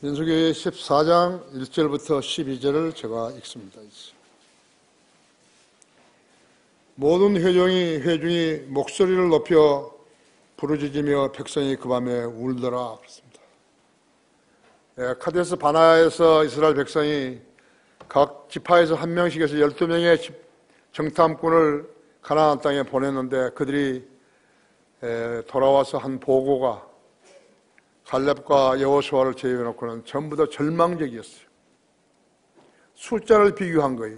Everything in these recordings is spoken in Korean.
민수기 14장 1절부터 12절을 제가 읽습니다. 모든 회중이 목소리를 높여 부르짖으며 백성이 그 밤에 울더라 그랬습니다. 카데스 바나에서 이스라엘 백성이 각 지파에서 한 명씩 해서 12명의 정탐꾼을 가나안 땅에 보냈는데 그들이 돌아와서 한 보고가 갈렙과 여호수아를 제외해놓고는 전부 다 절망적이었어요. 숫자를 비교한 거예요.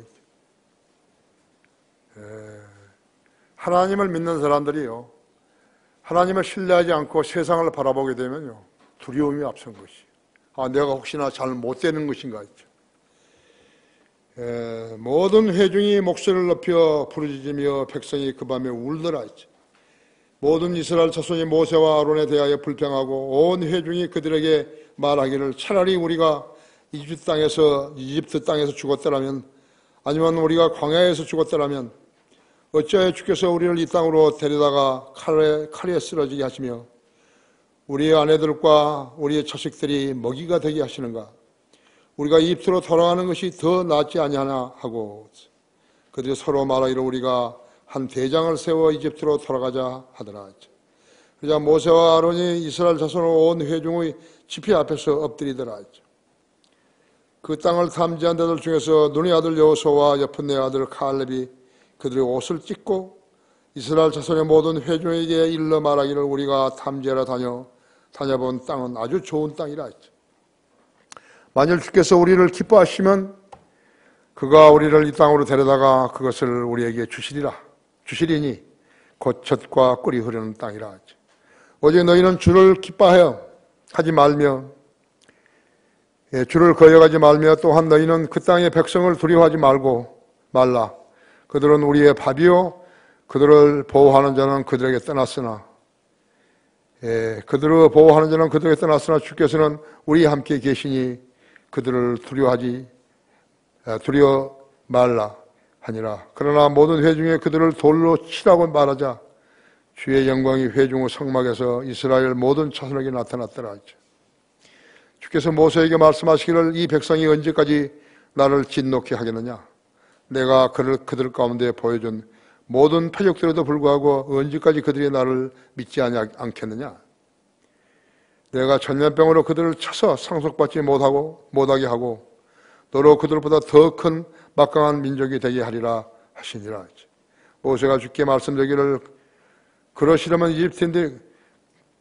하나님을 믿는 사람들이요, 하나님을 신뢰하지 않고 세상을 바라보게 되면요, 두려움이 앞선 것이. 내가 혹시나 잘 못되는 것인가 했죠. 모든 회중이 목소리를 높여 부르짖으며 백성이 그 밤에 울더라 했죠. 모든 이스라엘 자손이 모세와 아론에 대하여 불평하고 온 회중이 그들에게 말하기를 차라리 우리가 이집트 땅에서 죽었더라면, 아니면 우리가 광야에서 죽었더라면 어찌하여 주께서 우리를 이 땅으로 데려다가 칼에 쓰러지게 하시며 우리의 아내들과 우리의 자식들이 먹이가 되게 하시는가? 우리가 이집트로 돌아가는 것이 더 낫지 아니하나 하고, 그들이 서로 말하기를 우리가 한 대장을 세워 이집트로 돌아가자 하더라. 그러자 모세와 아론이 이스라엘 자손 온 회중의 집회 앞에서 엎드리더라. 그 땅을 탐지한 자들 중에서 눈의 아들 여호수아와 여푼네의 아들 칼렙이 그들의 옷을 찢고 이스라엘 자손의 모든 회중에게 일러 말하기를 우리가 탐지하러 다녀본 땅은 아주 좋은 땅이라 했죠. 만일 주께서 우리를 기뻐하시면 그가 우리를 이 땅으로 데려다가 그것을 우리에게 주시리니 곧 젖과 꿀이 흐르는 땅이라 하죠. 오직 너희는 주를 기뻐하여 하지 말며 주를 거역하지 말며 또한 너희는 그 땅의 백성을 두려워하지 말라. 그들은 우리의 밥이요 그들을 보호하는 자는 그들에게 떠났으나 주께서는 우리와 함께 계시니 그들을 두려워 말라 하니라. 그러나 모든 회중에 그들을 돌로 치라고 말하자 주의 영광이 회중의 성막에서 이스라엘 모든 자손에게 나타났더라. 주께서 모세에게 말씀하시기를 이 백성이 언제까지 나를 진노케 하겠느냐? 내가 그들 가운데 보여준 모든 표적들에도 불구하고 언제까지 그들이 나를 믿지 않겠느냐? 내가 전염병으로 그들을 쳐서 상속받지 못하게 하고 너로 그들보다 더 큰 막강한 민족이 되게 하리라 하시니라. 모세가 주께 말씀드리기를 그러시려면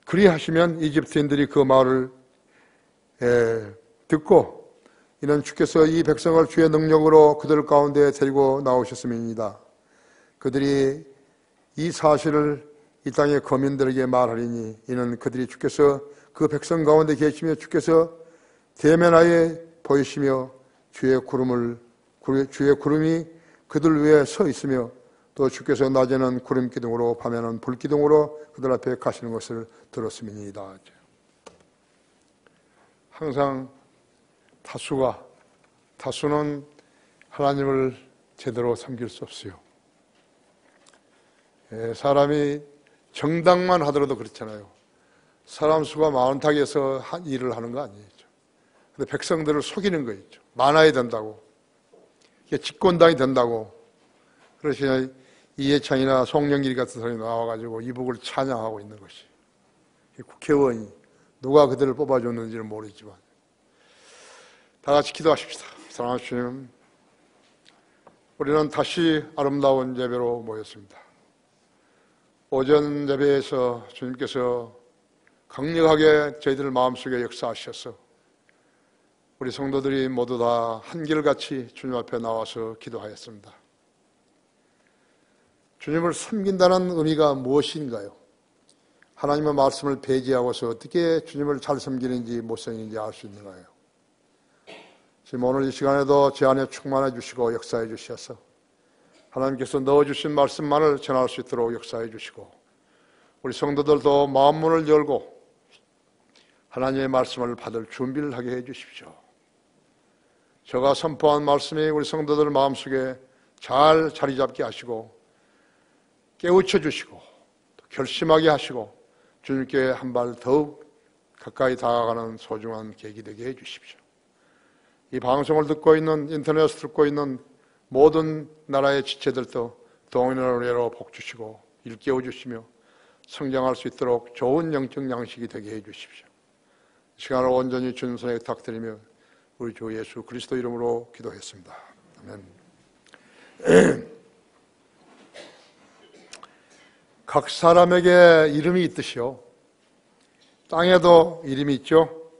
그리하시면 이집트인들이 그 말을 듣고 이는 주께서 이 백성을 주의 능력으로 그들 가운데 데리고 나오셨음이니이다. 그들이 이 사실을 이 땅의 거민들에게 말하리니 이는 그들이 주께서 그 백성 가운데 계시며 주께서 대면하에 보이시며 주의 구름이 그들 위에 서 있으며 또 주께서 낮에는 구름 기둥으로 밤에는 불 기둥으로 그들 앞에 가시는 것을 들었음이니이다. 항상 다수는 하나님을 제대로 섬길 수 없어요. 사람이 정당만 하더라도 그렇잖아요. 사람 수가 많다고 해서 일을 하는 거 아니에요. 근데 백성들을 속이는 거 있죠. 많아야 된다고. 집권당이 된다고. 그래서 이해찬이나 송영길 같은 사람이 나와가지고 이북을 찬양하고 있는 것이. 국회의원이 누가 그들을 뽑아줬는지는 모르지만. 다 같이 기도하십시다. 사랑하는 주님, 우리는 다시 아름다운 예배로 모였습니다. 오전 예배에서 주님께서 강력하게 저희들 마음속에 역사하셔서 우리 성도들이 모두 다 한결같이 주님 앞에 나와서 기도하였습니다. 주님을 섬긴다는 의미가 무엇인가요? 하나님의 말씀을 배제하고서 어떻게 주님을 잘 섬기는지 못 섬기는지 알 수 있는가요? 지금 오늘 이 시간에도 제 안에 충만해 주시고 역사해 주셔서 하나님께서 넣어주신 말씀만을 전할 수 있도록 역사해 주시고 우리 성도들도 마음문을 열고 하나님의 말씀을 받을 준비를 하게 해 주십시오. 제가 선포한 말씀이 우리 성도들 마음속에 잘 자리 잡게 하시고 깨우쳐 주시고 결심하게 하시고 주님께 한 발 더욱 가까이 다가가는 소중한 계기 되게 해주십시오. 이 방송을 듣고 있는, 인터넷을 듣고 있는 모든 나라의 지체들도 동일한 은혜로 복주시고 일깨워 주시며 성장할 수 있도록 좋은 영적 양식이 되게 해주십시오. 시간을 온전히 주님 손에 부탁드리며 우리 주 예수 그리스도 이름으로 기도했습니다. 아멘. 각 사람에게 이름이 있듯이요, 땅에도 이름이 있죠.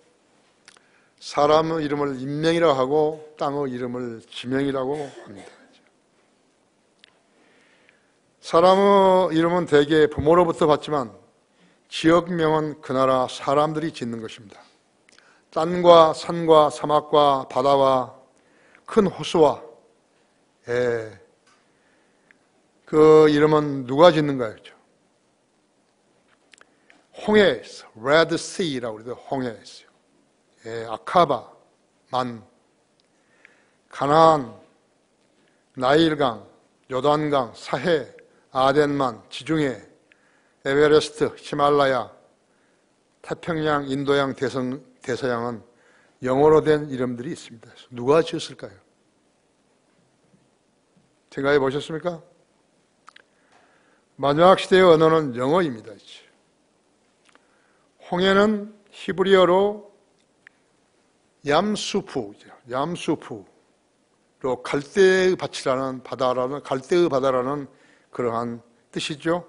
사람의 이름을 인명이라고 하고 땅의 이름을 지명이라고 합니다. 사람의 이름은 대개 부모로부터 받지만 지역명은 그 나라 사람들이 짓는 것입니다. 땅과 산과 사막과 바다와 큰 호수와 그 이름은 누가 짓는가요? 홍해에 있어. Red Sea라고 그래도 홍해에 있어요. 아카바, 만, 가나안, 나일강, 요단강, 사해, 아덴만, 지중해, 에베레스트, 히말라야, 태평양, 인도양, 대서양은 영어로 된 이름들이 있습니다. 누가 지었을까요? 생각해 보셨습니까? 마지막 시대의 언어는 영어입니다. 홍해는 히브리어로 얌수프로 갈대의 밭이라는 바다라는, 갈대의 바다라는 그러한 뜻이죠.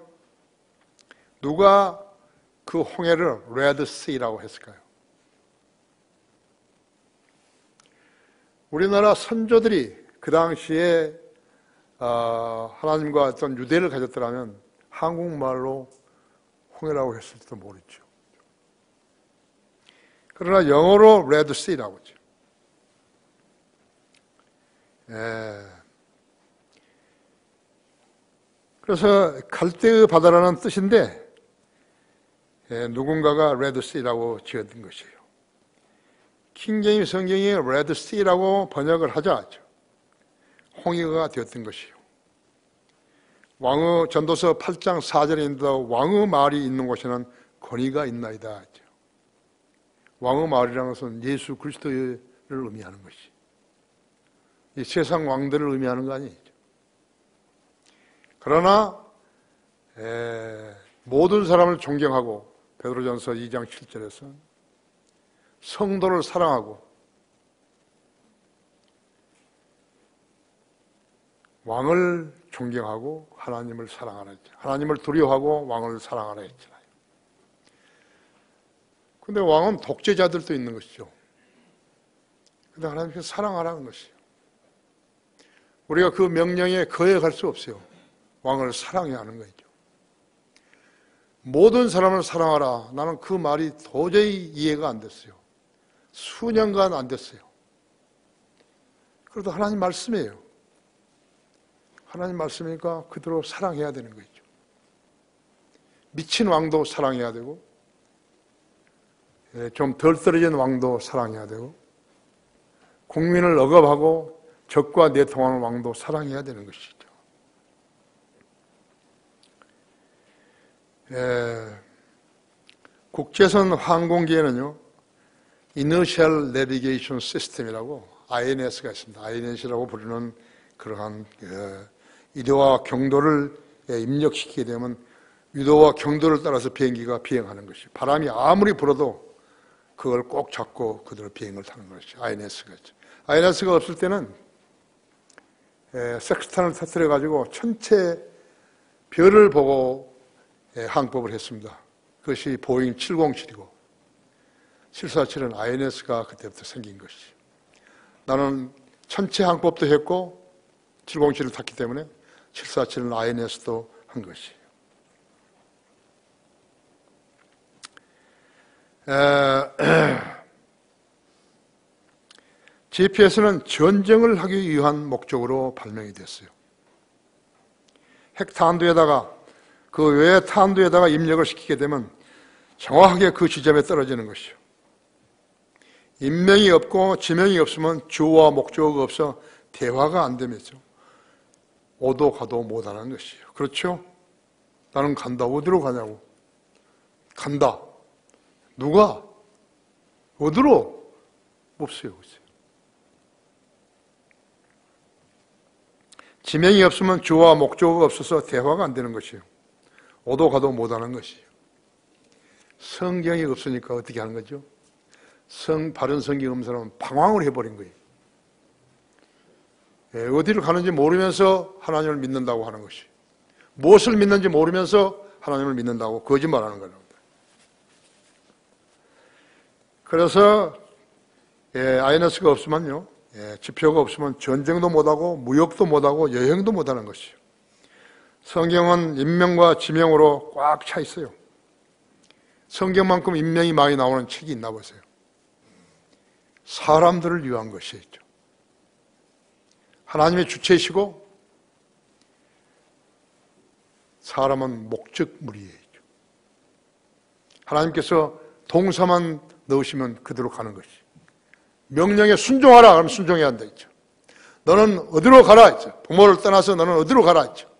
누가 그 홍해를 레드 씨라고 했을까요? 우리나라 선조들이 그 당시에 하나님과 어떤 유대를 가졌더라면 한국말로 홍해라고 했을지도 모르죠. 그러나 영어로 레드 씨라고 하죠. 그래서 갈대의 바다라는 뜻인데 누군가가 레드 씨라고 지었던 것이에요. 킹제임스 성경이 레드 씨라고 번역을 하자 홍해가 되었던 것이에요. 왕의 전도서 8장 4절인데 왕의 말이 있는 곳에는 권위가 있나이다. 왕의 말이라는 것은 예수 그리스도를 의미하는 것이, 이 세상 왕들을 의미하는 거 아니죠. 그러나 모든 사람을 존경하고 베드로전서 2장 7절에서 성도를 사랑하고 왕을 존경하고 하나님을 사랑하라 했잖아요. 하나님을 두려워하고 왕을 사랑하라 했잖아요. 근데 왕은 독재자들도 있는 것이죠. 근데 하나님께서 사랑하라는 것이에요. 우리가 그 명령에 거역할 수 없어요. 왕을 사랑해야 하는 거죠. 모든 사람을 사랑하라. 나는 그 말이 도저히 이해가 안 됐어요. 수년간 안 됐어요. 그래도 하나님 말씀이에요. 하나님 말씀이니까 그대로 사랑해야 되는 거죠. 미친 왕도 사랑해야 되고, 좀 덜 떨어진 왕도 사랑해야 되고, 국민을 억압하고 적과 내통하는 왕도 사랑해야 되는 것이죠. 국제선 항공기에는요, Inertial Navigation System이라고 INS가 있습니다. INS라고 부르는 그러한 유도와 경도를 입력시키게 되면 유도와 경도를 따라서 비행기가 비행하는 것이, 바람이 아무리 불어도 그걸 꼭 잡고 그대로 비행을 타는 것이 INS가 있죠. INS가 없을 때는 섹스탄을 터뜨려 가지고 전체 별을 보고 항법을 했습니다. 그것이 보잉 707이고 747은 INS가 그때부터 생긴 것이죠. 나는 천체 항법도 했고 707을 탔기 때문에 747은 INS도 한 것이에요. GPS는 전쟁을 하기 위한 목적으로 발명이 됐어요. 핵탄두에다가 그 외의 탄두에다가 입력을 시키게 되면 정확하게 그 지점에 떨어지는 것이요. 인명이 없고 지명이 없으면 주어와 목적어가 없어 대화가 안 되면서 오도 가도 못하는 것이에요. 그렇죠? 나는 간다. 어디로 가냐고. 간다. 누가? 어디로 없어요. 지명이 없으면 주어와 목적어가 없어서 대화가 안 되는 것이에요. 오도 가도 못하는 것이에요. 성경이 없으니까 어떻게 하는 거죠? 바른 성경 없는 사람은 방황을 해버린 거예요. 어디를 가는지 모르면서 하나님을 믿는다고 하는 것이, 무엇을 믿는지 모르면서 하나님을 믿는다고 거짓말하는 거랍니다. 그래서 INS가 없으면요, 지표가 없으면 전쟁도 못하고 무역도 못하고 여행도 못하는 것이요. 성경은 인명과 지명으로 꽉 차 있어요. 성경만큼 인명이 많이 나오는 책이 있나 보세요. 사람들을 위한 것이죠. 하나님의 주체이시고 사람은 목적물이에요. 하나님께서 동사만 넣으시면 그대로 가는 것이. 명령에 순종하라 그러면 순종해야 한다 했죠. 너는 어디로 가라 했죠. 부모를 떠나서 너는 어디로 가라 했죠.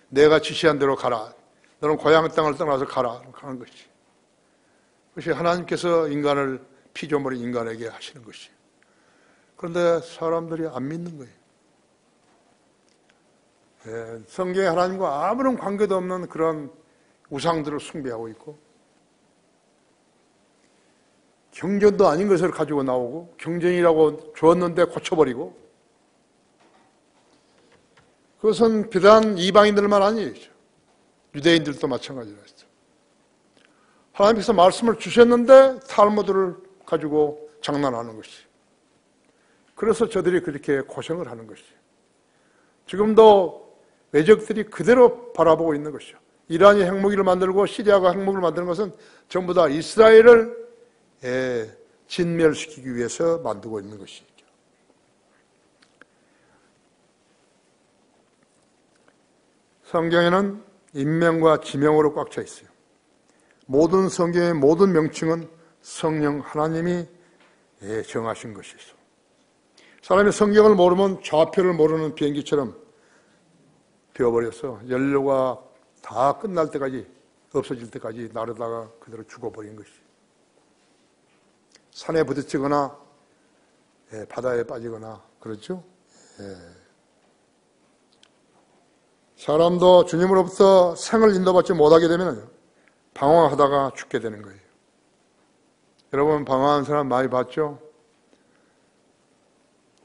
내가 지시한 대로 가라. 너는 고향 땅을 떠나서 가라. 가는 것이. 그것이 하나님께서 인간을 피조물인 인간에게 하시는 것이. 그런데 사람들이 안 믿는 거예요. 성경에 하나님과 아무런 관계도 없는 그런 우상들을 숭배하고 있고, 경전도 아닌 것을 가지고 나오고, 경전이라고 주었는데 고쳐버리고, 그것은 비단 이방인들만 아니죠. 유대인들도 마찬가지라 했죠. 하나님께서 말씀을 주셨는데 탈무드를 가지고 장난하는 것이. 그래서 저들이 그렇게 고생을 하는 것이죠. 지금도 외적들이 그대로 바라보고 있는 것이죠. 이란이 핵무기를 만들고 시리아가 핵무기를 만드는 것은 전부 다 이스라엘을 진멸시키기 위해서 만들고 있는 것이죠. 성경에는 인명과 지명으로 꽉 차 있어요. 모든 성경의 모든 명칭은 성령 하나님이 정하신 것이죠. 사람이 성경을 모르면 좌표를 모르는 비행기처럼 되어버려서 연료가 다 끝날 때까지, 없어질 때까지 나르다가 그대로 죽어버린 것이. 산에 부딪히거나 바다에 빠지거나 그렇죠. 사람도 주님으로부터 생을 인도받지 못하게 되면 방황하다가 죽게 되는 거예요. 여러분, 방황하는 사람 많이 봤죠?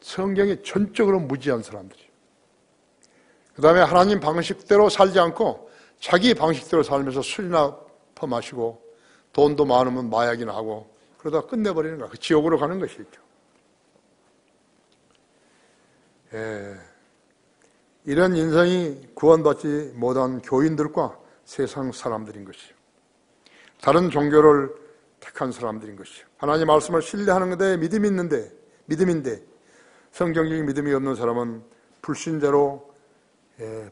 성경이 전적으로 무지한 사람들이에요. 그 다음에 하나님 방식대로 살지 않고 자기 방식대로 살면서 술이나 퍼마시고 돈도 많으면 마약이나 하고 그러다 끝내버리는 거야. 그 지옥으로 가는 것이죠. 이런 인생이 구원받지 못한 교인들과 세상 사람들인 것이요. 다른 종교를 택한 사람들인 것이요. 하나님 말씀을 신뢰하는 데 믿음인데 성경적인 믿음이 없는 사람은 불신자로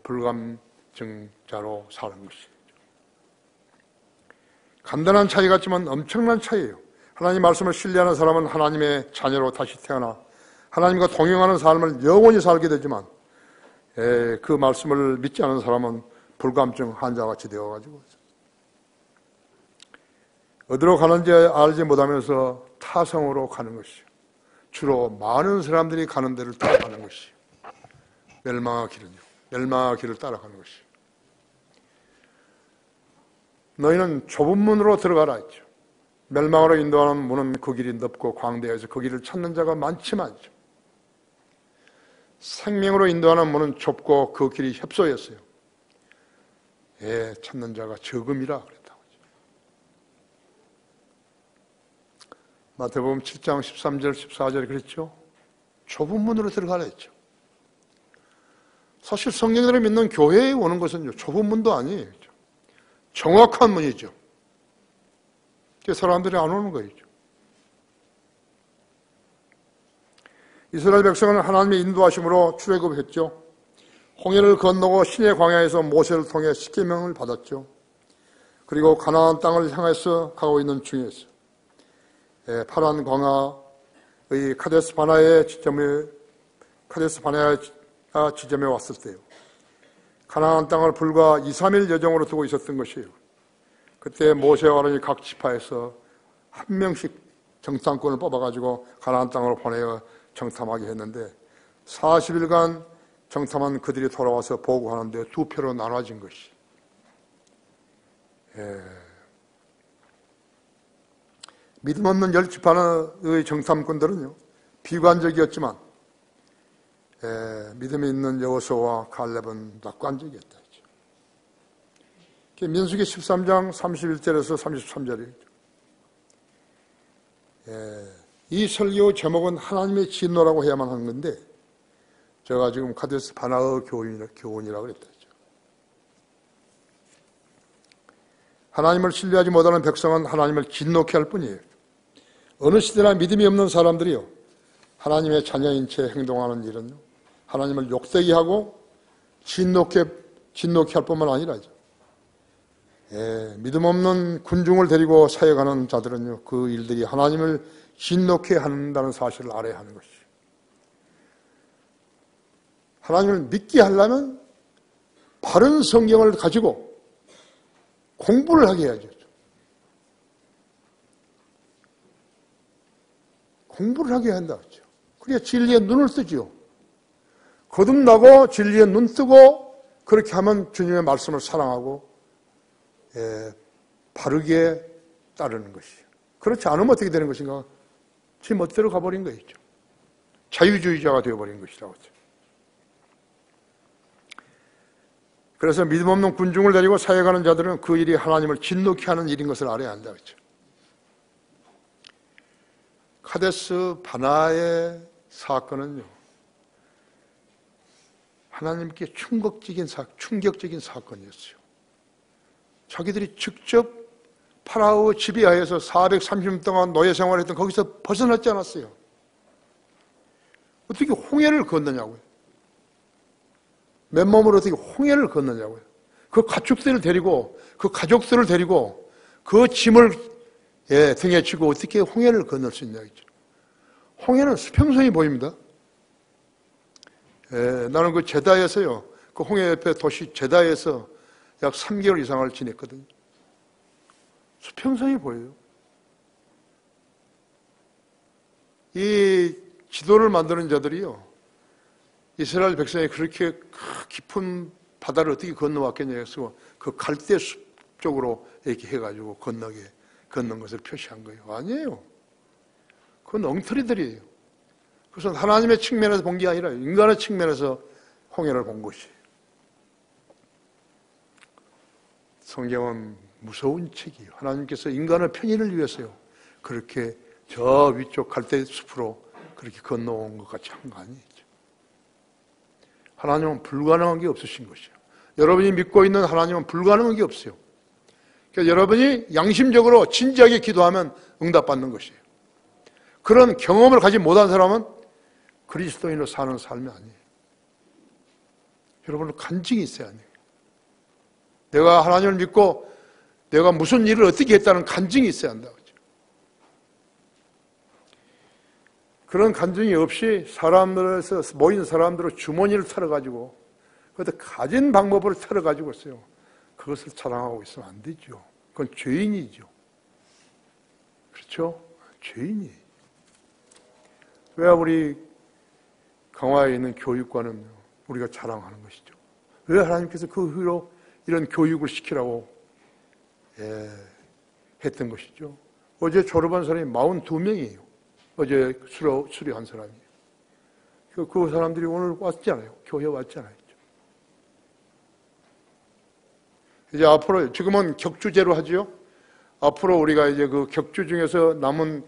불감증자로 사는 것이죠. 간단한 차이 같지만 엄청난 차이예요. 하나님 말씀을 신뢰하는 사람은 하나님의 자녀로 다시 태어나 하나님과 동행하는 삶을 영원히 살게 되지만 그 말씀을 믿지 않은 사람은 불감증 환자같이 되어가지고 어디로 가는지 알지 못하면서 타성으로 가는 것이요. 주로 많은 사람들이 가는 데를 따라가는 것이요. 멸망의 길은요. 멸망의 길을 따라가는 것이요. 너희는 좁은 문으로 들어가라 했죠. 멸망으로 인도하는 문은 그 길이 넓고 광대해서 그 길을 찾는 자가 많지만요. 생명으로 인도하는 문은 좁고 그 길이 협소했어요. 찾는 자가 적음이라 그랬다고 하죠. 마태복음 7장 13절 14절에 그랬죠. 좁은 문으로 들어가라 했죠. 사실 성령으로 믿는 교회에 오는 것은요, 좁은 문도 아니에요. 정확한 문이죠. 그래서 사람들이 안 오는 거죠. 이스라엘 백성은 하나님의 인도하심으로 출애굽했죠. 홍해를 건너고 시내 광야에서 모세를 통해 십계명을 받았죠. 그리고 가나안 땅을 향해서 가고 있는 중에서 파란 광야의 카데스 바네아 지점에 왔을 때요. 가나안 땅을 불과 2, 3일 여정으로 두고 있었던 것이에요. 그때 모세와 아론이 각 지파에서 한 명씩 정탐꾼을 뽑아가지고 가나안 땅으로 보내어 정탐하게 했는데 40일간 정탐한 그들이 돌아와서 보고하는데 두 표로 나눠진 것이. 믿음 없는 10지파의 정탐꾼들은요, 비관적이었지만 믿음이 있는 여호수아와 갈렙은 낙관적이었다. 민수기 13장 31절에서 33절이죠. 이 설교 제목은 하나님의 진노라고 해야만 하는 건데 제가 지금 카데스 바나의 교훈이라고 그랬죠. 하나님을 신뢰하지 못하는 백성은 하나님을 진노케 할 뿐이에요. 어느 시대나 믿음이 없는 사람들이요, 하나님의 자녀인 채 행동하는 일은 하나님을 욕되게 하고 진노케 할 뿐만 아니라죠. 믿음 없는 군중을 데리고 사역하는 자들은요, 그 일들이 하나님을 진노케 한다는 사실을 알아야 하는 것이죠. 하나님을 믿게 하려면 바른 성경을 가지고 공부를 하게 해야죠. 공부를 하게 한다. 그래야 진리에 눈을 뜨죠. 거듭나고 진리에 눈 뜨고 그렇게 하면 주님의 말씀을 사랑하고 바르게 따르는 것이에요. 그렇지 않으면 어떻게 되는 것인가? 지 멋대로 가버린 것이죠. 자유주의자가 되어버린 것이라고 하죠. 그래서 믿음 없는 군중을 데리고 사역하는 자들은 그 일이 하나님을 진노케 하는 일인 것을 알아야 한다. 그렇죠? 카데스 바나의 사건은요, 하나님께 충격적인 사건이었어요. 자기들이 직접 파라오 지배하에서 430년 동안 노예 생활했던 거기서 벗어났지 않았어요. 어떻게 홍해를 건너냐고요. 맨몸으로 어떻게 홍해를 건너냐고요. 그 가축들을 데리고 그 짐을 등에 지고 어떻게 홍해를 건널 수 있냐. 홍해는 수평선이 보입니다. 나는 그 제다에서요, 그 홍해 옆에 도시 제다에서 약 3개월 이상을 지냈거든요. 수평선이 보여요. 이 지도를 만드는 자들이요, 이스라엘 백성이 그렇게 깊은 바다를 어떻게 건너왔겠냐 해서 그 갈대 숲 쪽으로 이렇게 해가지고 걷는 것을 표시한 거예요. 아니에요. 그건 엉터리들이에요. 그것은 하나님의 측면에서 본 게 아니라 인간의 측면에서 홍해를 본 것이에요. 성경은 무서운 책이에요. 하나님께서 인간의 편의를 위해서요, 그렇게 저 위쪽 갈대 숲으로 그렇게 건너온 것 같이 한 거 아니에요. 하나님은 불가능한 게 없으신 것이에요. 여러분이 믿고 있는 하나님은 불가능한 게 없어요. 그러니까 여러분이 양심적으로 진지하게 기도하면 응답받는 것이에요. 그런 경험을 가지 못한 사람은 그리스도인으로 사는 삶이 아니에요. 여러분은 간증이 있어야 해요. 내가 하나님을 믿고 내가 무슨 일을 어떻게 했다는 간증이 있어야 한다. 그런 간증이 없이 사람들에서 모인 사람들의 주머니를 털어가지고 그것도 가진 방법을 털어가지고 있어요. 그것을 자랑하고 있으면 안 되죠. 그건 죄인이죠. 그렇죠? 죄인이. 왜 우리 강화에 있는 교육관은 우리가 자랑하는 것이죠. 왜 하나님께서 그 후로 이런 교육을 시키라고 했던 것이죠. 어제 졸업한 사람이 42명이에요. 어제 수료한 사람이. 그 사람들이 오늘 왔잖아요. 교회 왔잖아요. 이제 앞으로, 지금은 격주제로 하죠. 앞으로 우리가 이제 그 격주 중에서 남은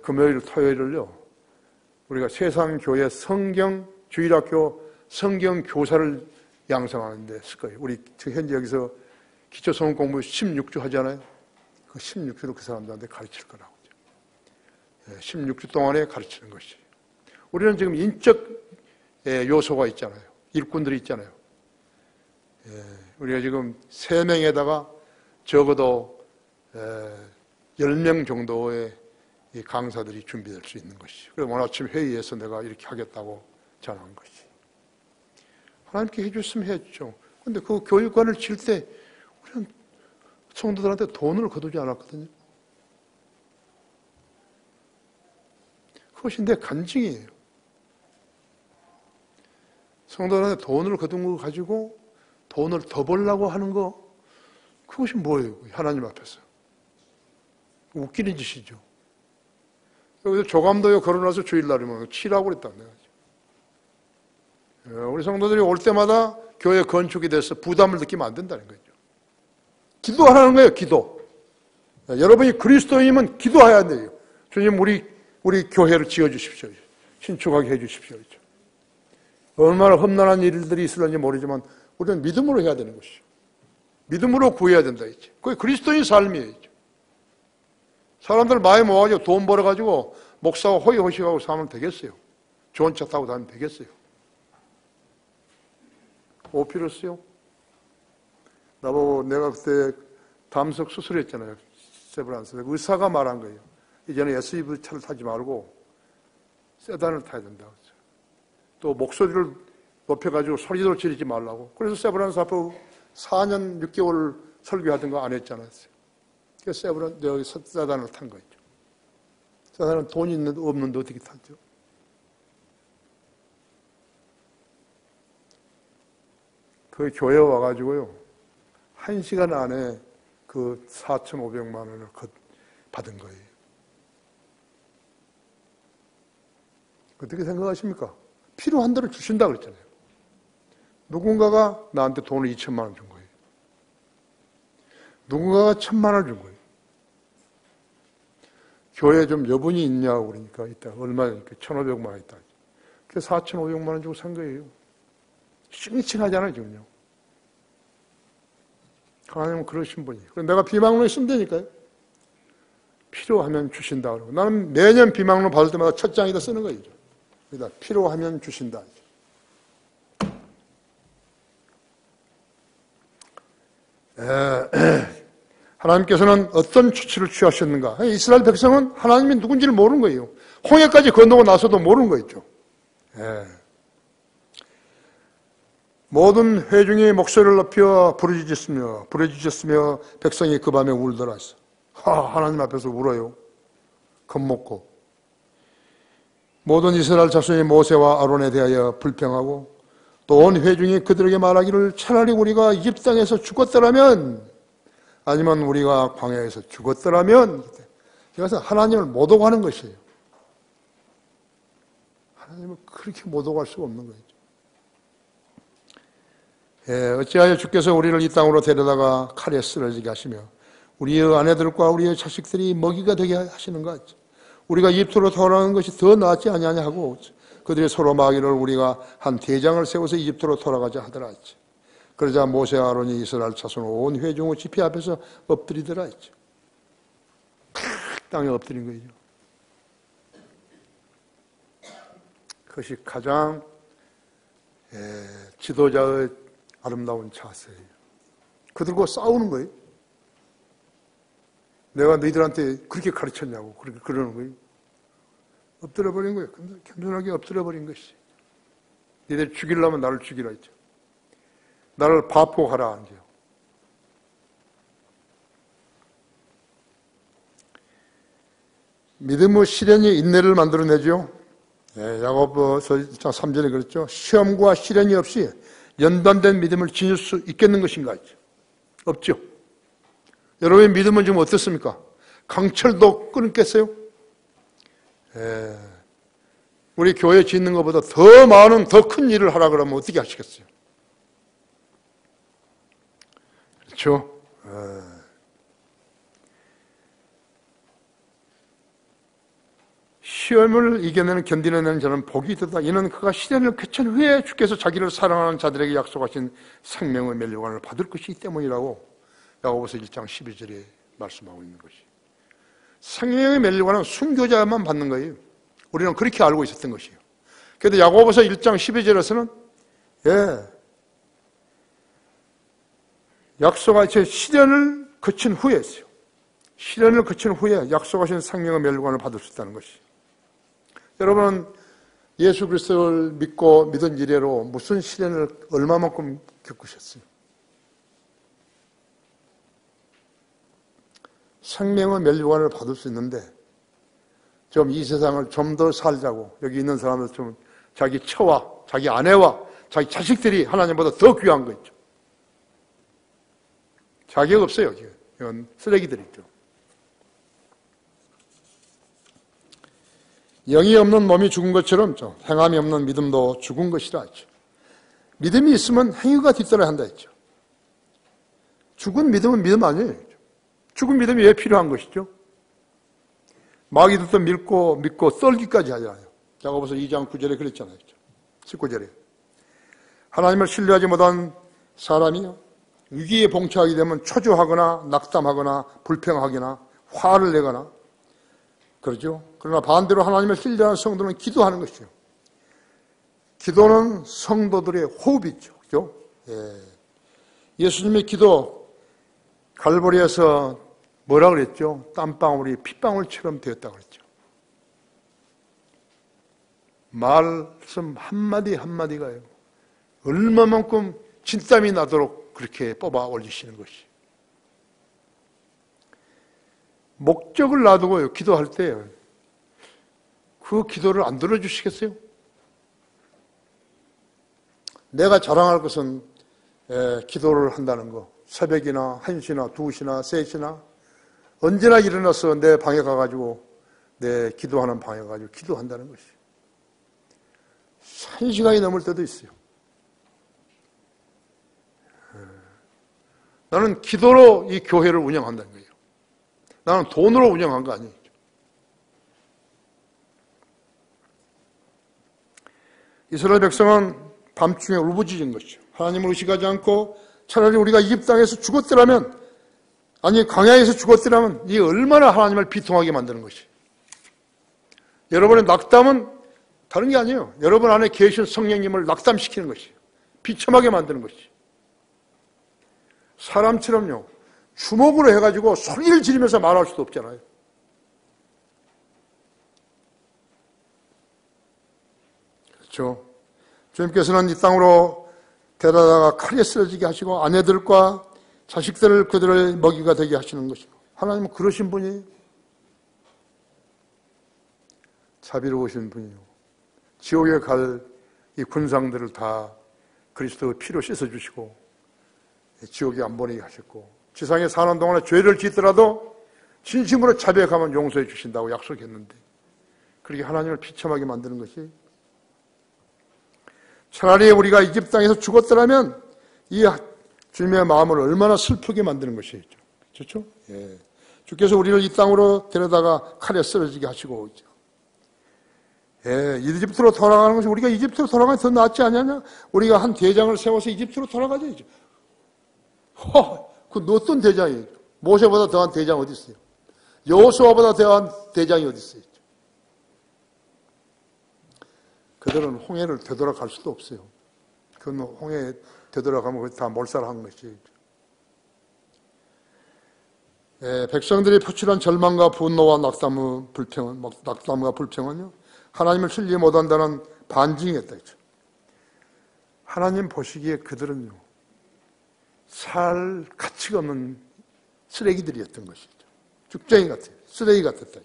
금요일, 토요일을요, 우리가 세상교회 주일학교 성경교사를 양성하는데 쓸 거예요. 우리 현재 여기서 기초성경 공부 16주 하잖아요. 그 16주로 그 사람들한테 가르칠 거라고. 16주 동안에 가르치는 것이에요. 우리는 지금 인적 요소가 있잖아요. 일꾼들이 있잖아요. 우리가 지금 3명에다가 적어도 10명 정도의 강사들이 준비될 수 있는 것이죠. 그래서 오늘 아침 회의에서 내가 이렇게 하겠다고 전한 것이. 하나님께 해줬으면 해줬죠. 근데 그 교육관을 칠 때 우리는 성도들한테 돈을 거두지 않았거든요. 그것이 내 간증이에요. 성도들한테 돈을 거둔 거 가지고 돈을 더 벌려고 하는 거, 그것이 뭐예요? 하나님 앞에서. 웃기는 짓이죠. 여기서 조감도에 걸어놔서 주일날이면 치라고 그랬단 말이죠. 우리 성도들이 올 때마다 교회 건축이 돼서 부담을 느끼면 안 된다는 거죠. 기도하라는 거예요, 기도. 여러분이 그리스도인이면 기도해야 돼요. 주님, 우리 교회를 지어주십시오. 신축하게 해주십시오. 얼마나 험난한 일들이 있을는지 모르지만 우리는 믿음으로 해야 되는 것이죠. 믿음으로 구해야 된다. 그게 그리스도인 삶이에요. 사람들 많이 모아가지고 돈 벌어가지고 목사가 호의호식하고 살면 되겠어요. 좋은 차 타고 다니면 되겠어요. 뭐 필요 없어요? 나보고 내가 그때 담석 수술했잖아요. 세브란스. 의사가 말한 거예요. 이제는 SUV 차를 타지 말고 세단을 타야 된다고. 또 목소리를 높여가지고 소리도 지르지 말라고. 그래서 세브란스 앞에 4년 6개월 설교하던 거 안 했잖아요. 그래서 여기 세단을 탄 거죠. 세단은 돈이 없는데 어떻게 타죠? 그 교회 와가지고요. 1시간 안에 그 4,500만 원을 받은 거예요. 어떻게 생각하십니까? 필요한 대로 주신다 그랬잖아요. 누군가가 나한테 돈을 2천만 원 준 거예요. 누군가가 1,000만 원 준 거예요. 교회에 좀 여분이 있냐고 그러니까 있다. 얼마니까 1,500만 원 있다. 그래서 4,500만 원 주고 산 거예요. 싱싱하잖아요, 지금요. 하나님은 그러신 분이에요. 그래서 내가 비망로에 쓴다니까요. 필요하면 주신다 그러고 나는 매년 비망로 받을 때마다 첫 장에다 쓰는 거예요. 그러니까 필요하면 주신다. 하나님께서는 어떤 조치를 취하셨는가? 이스라엘 백성은 하나님이 누군지를 모르는 거예요. 홍해까지 건너고 나서도 모르는 거였죠. 모든 회중이 목소리를 높여 부르짖었으며 백성이 그 밤에 울더라 했어. 하나님 앞에서 울어요. 겁먹고. 모든 이스라엘 자손이 모세와 아론에 대하여 불평하고 또 온 회중이 그들에게 말하기를 차라리 우리가 이집트 땅에서 죽었더라면 아니면 우리가 광야에서 죽었더라면 그래서 하나님을 못 오가는 것이에요. 하나님을 그렇게 못 오갈 수가 없는 거죠. 어찌하여 주께서 우리를 이 땅으로 데려다가 칼에 쓰러지게 하시며 우리의 아내들과 우리의 자식들이 먹이가 되게 하시는가? 우리가 이집트로 돌아가는 것이 더 낫지 아니하냐 하고 그들이 서로 말하기를 우리가 한 대장을 세워서 이집트로 돌아가자 하더라 했지. 그러자 모세와 아론이 이스라엘 자손 온 회중의 집회 앞에서 엎드리더라 했죠. 땅에 엎드린 거죠. 그것이 가장 지도자의 아름다운 자세예요. 그들과 싸우는 거예요. 내가 너희들한테 그렇게 가르쳤냐고 그렇게 그러는 거예요. 엎드려버린 거예요. 겸손하게 엎드려버린 것이. 너희들 죽이려면 나를 죽이라 했죠. 나를 바포하라 한 거예요. 믿음의 시련이 인내를 만들어내죠. 야고보서 1장 3절에 그랬죠. 시험과 시련이 없이 연단된 믿음을 지닐 수 있겠는 것인가 했죠. 없죠. 여러분의 믿음은 지금 어떻습니까? 강철도 끊겠어요? 우리 교회 짓는 것보다 더 많은 더 큰 일을 하라 그러면 어떻게 하시겠어요? 그렇죠? 시험을 이겨내는 견디내는 자는 복이 있다. 이는 그가 시련을 거친 후에 주께서 자기를 사랑하는 자들에게 약속하신 생명의 멸류관을 받을 것이기 때문이라고 야고보서 1장 12절에 말씀하고 있는 것이. 생명의 멸류관은 순교자만 받는 거예요. 우리는 그렇게 알고 있었던 것이에요. 그런데 야고보서 1장 12절에서는 약속하신 시련을 거친 후에였어요. 시련을 거친 후에 약속하신 생명의 멸류관을 받을 수 있다는 것이. 여러분은 예수 그리스도를 믿고 믿은 이래로 무슨 시련을 얼마만큼 겪으셨어요? 생명의 멸류관을 받을 수 있는데 좀 이 세상을 좀 더 살자고 여기 있는 사람들 좀 자기 처와 자기 아내와 자기 자식들이 하나님보다 더 귀한 거 있죠. 자격 없어요. 이건 쓰레기들이죠. 영이 없는 몸이 죽은 것처럼 행함이 없는 믿음도 죽은 것이라 했죠. 믿음이 있으면 행위가 뒤따라야 한다 했죠. 죽은 믿음은 믿음 아니에요. 죽은 믿음이 왜 필요한 것이죠? 마귀들도 믿고 썰기까지 하잖아요. 야고보서 2장 9절에 그랬잖아요. 19절에. 하나님을 신뢰하지 못한 사람이 위기에 봉착하게 되면 초조하거나 낙담하거나 불평하거나 화를 내거나 그러죠. 그러나 반대로 하나님을 신뢰하는 성도는 기도하는 것이죠. 기도는 성도들의 호흡이죠. 그죠? 예. 예수님의 기도 갈보리에서 뭐라 그랬죠? 땀방울이 핏방울처럼 되었다고 그랬죠. 말씀 한마디 한마디가요. 얼마만큼 진땀이 나도록 그렇게 뽑아 올리시는 것이. 목적을 놔두고요. 기도할 때 그 기도를 안 들어주시겠어요? 내가 자랑할 것은 기도를 한다는 거. 새벽이나 1시나 2시나 3시나 언제나 일어나서 내 방에 가가지고 내 기도하는 방에 가가지고 기도한다는 것이. 1시간이 넘을 때도 있어요. 나는 기도로 이 교회를 운영한다는 거예요. 나는 돈으로 운영한 거 아니에요. 이스라엘 백성은 밤중에 울부짖은 것이죠. 하나님을 의식하지 않고 차라리 우리가 이집트 땅에서 죽었더라면, 아니 광야에서 죽었더라면 이게 얼마나 하나님을 비통하게 만드는 것이. 여러분의 낙담은 다른 게 아니에요. 여러분 안에 계신 성령님을 낙담시키는 것이에요. 비참하게 만드는 것이. 사람처럼요, 주먹으로 해가지고 소리를 지르면서 말할 수도 없잖아요. 그렇죠. 주님께서는 이 땅으로 데려다가 칼에 쓰러지게 하시고 아내들과 자식들을 그들의 먹이가 되게 하시는 것이고, 하나님은 그러신 분이에요. 자비로우신 분이요. 지옥에 갈 이 군상들을 다 그리스도의 피로 씻어주시고 지옥에 안 보내게 하셨고, 지상에 사는 동안에 죄를 짓더라도 진심으로 자백하면 용서해 주신다고 약속했는데, 그렇게 하나님을 비참하게 만드는 것이. 차라리 우리가 이집트 땅에서 죽었더라면 이 주님의 마음을 얼마나 슬프게 만드는 것이죠. 그렇죠? 예. 주께서 우리를 이 땅으로 데려다가 칼에 쓰러지게 하시고 있죠. 예, 이집트로 돌아가는 것이, 우리가 이집트로 돌아가면 더 낫지 않냐냐? 우리가 한 대장을 세워서 이집트로 돌아가야죠. 그 어떤 대장이에요? 모세보다 더한 대장 어디 있어요? 여호수아보다 더한 대장이 어디 있어요? 그들은 홍해를 되돌아갈 수도 없어요. 그 홍해에 되돌아가면 다 몰살한 것이. 예, 백성들이 표출한 절망과 분노와 낙담과 불평은요, 하나님을 신뢰 못한다는 반증이었다. 하나님 보시기에 그들은요, 살 가치가 없는 쓰레기들이었던 것이죠. 죽쟁이 같아요. 쓰레기 같았다.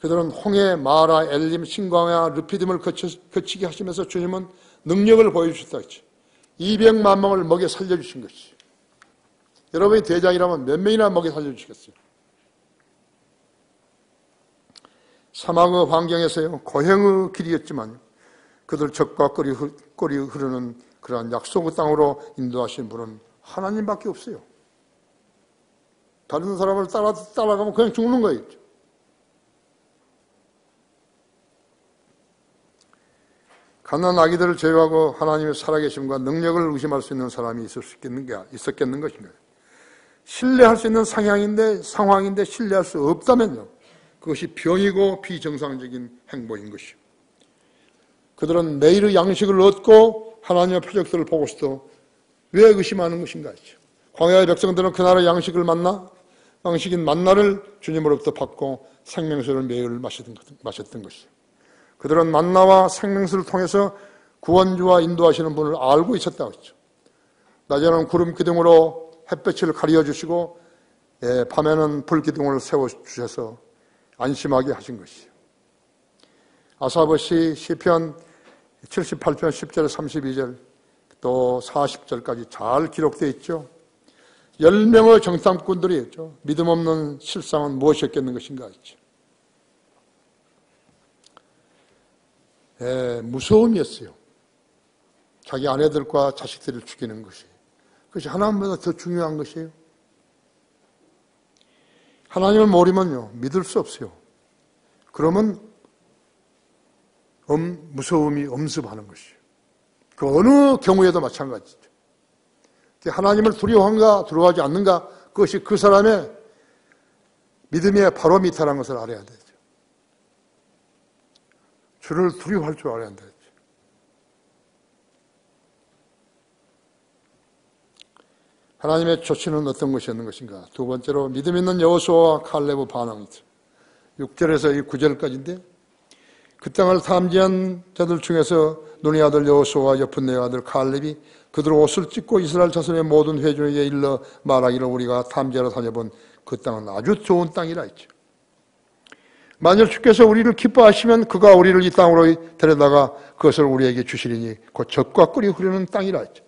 그들은 홍해, 마라, 엘림, 신광야, 르피딤을 거치게 하시면서 주님은 능력을 보여주셨다. 200만 명을 먹여 살려주신 것이죠. 여러분이 대장이라면 몇 명이나 먹여 살려주시겠어요? 사막의 환경에서요, 고행의 길이었지만 그들 적과 꿀이 흐르는 그러한 약속의 땅으로 인도하신 분은 하나님밖에 없어요. 다른 사람을 따라가면 그냥 죽는 거예요. 갓난 아기들을 제외하고 하나님의 살아계심과 능력을 의심할 수 있는 사람이 있었겠는 것인가요? 신뢰할 수 있는 상황인데 신뢰할 수 없다면요, 그것이 병이고 비정상적인 행보인 것이요. 그들은 매일의 양식을 얻고 하나님의 표적들을 보고서도 왜 의심하는 것인가 했죠. 광야의 백성들은 그날의 양식인 만나를 주님으로부터 받고 생명수를 매일 마셨던 것이죠. 그들은 만나와 생명수를 통해서 구원주와 인도하시는 분을 알고 있었다고 했죠. 낮에는 구름 기둥으로 햇볕을 가려주시고 밤에는 불기둥을 세워주셔서 안심하게 하신 것이요. 아사버시 시편 78편 10절 32절 또 40절까지 잘 기록되어 있죠. 10명의 정탐꾼들이 있죠. 믿음 없는 실상은 무엇이었겠는 것인가 했죠. 무서움이었어요. 자기 아내들과 자식들을 죽이는 것이. 그것이 하나님보다 더 중요한 것이에요. 하나님을 모르면요, 믿을 수 없어요. 그러면 무서움이 엄습하는 것이에요. 그 어느 경우에도 마찬가지죠. 하나님을 두려워한가 두려워하지 않는가, 그것이 그 사람의 믿음의 바로미터라는 것을 알아야 되죠. 주를 두려워할 줄 알아야 한다. 하나님의 조치는 어떤 것이었는 것인가? 두 번째로 믿음 있는 여호수아와 칼렙의 반응이죠. 6절에서 9절까지인데 그 땅을 탐지한 자들 중에서 눈의 아들 여호수아와 여푼네의 아들 칼렙이 그들 옷을 찢고 이스라엘 자손의 모든 회중에게 일러 말하기를 우리가 탐지하러 다녀본 그 땅은 아주 좋은 땅이라 했죠. 만일 주께서 우리를 기뻐하시면 그가 우리를 이 땅으로 데려다가 그것을 우리에게 주시리니 곧 젖과 꿀이 흐르는 땅이라 했죠.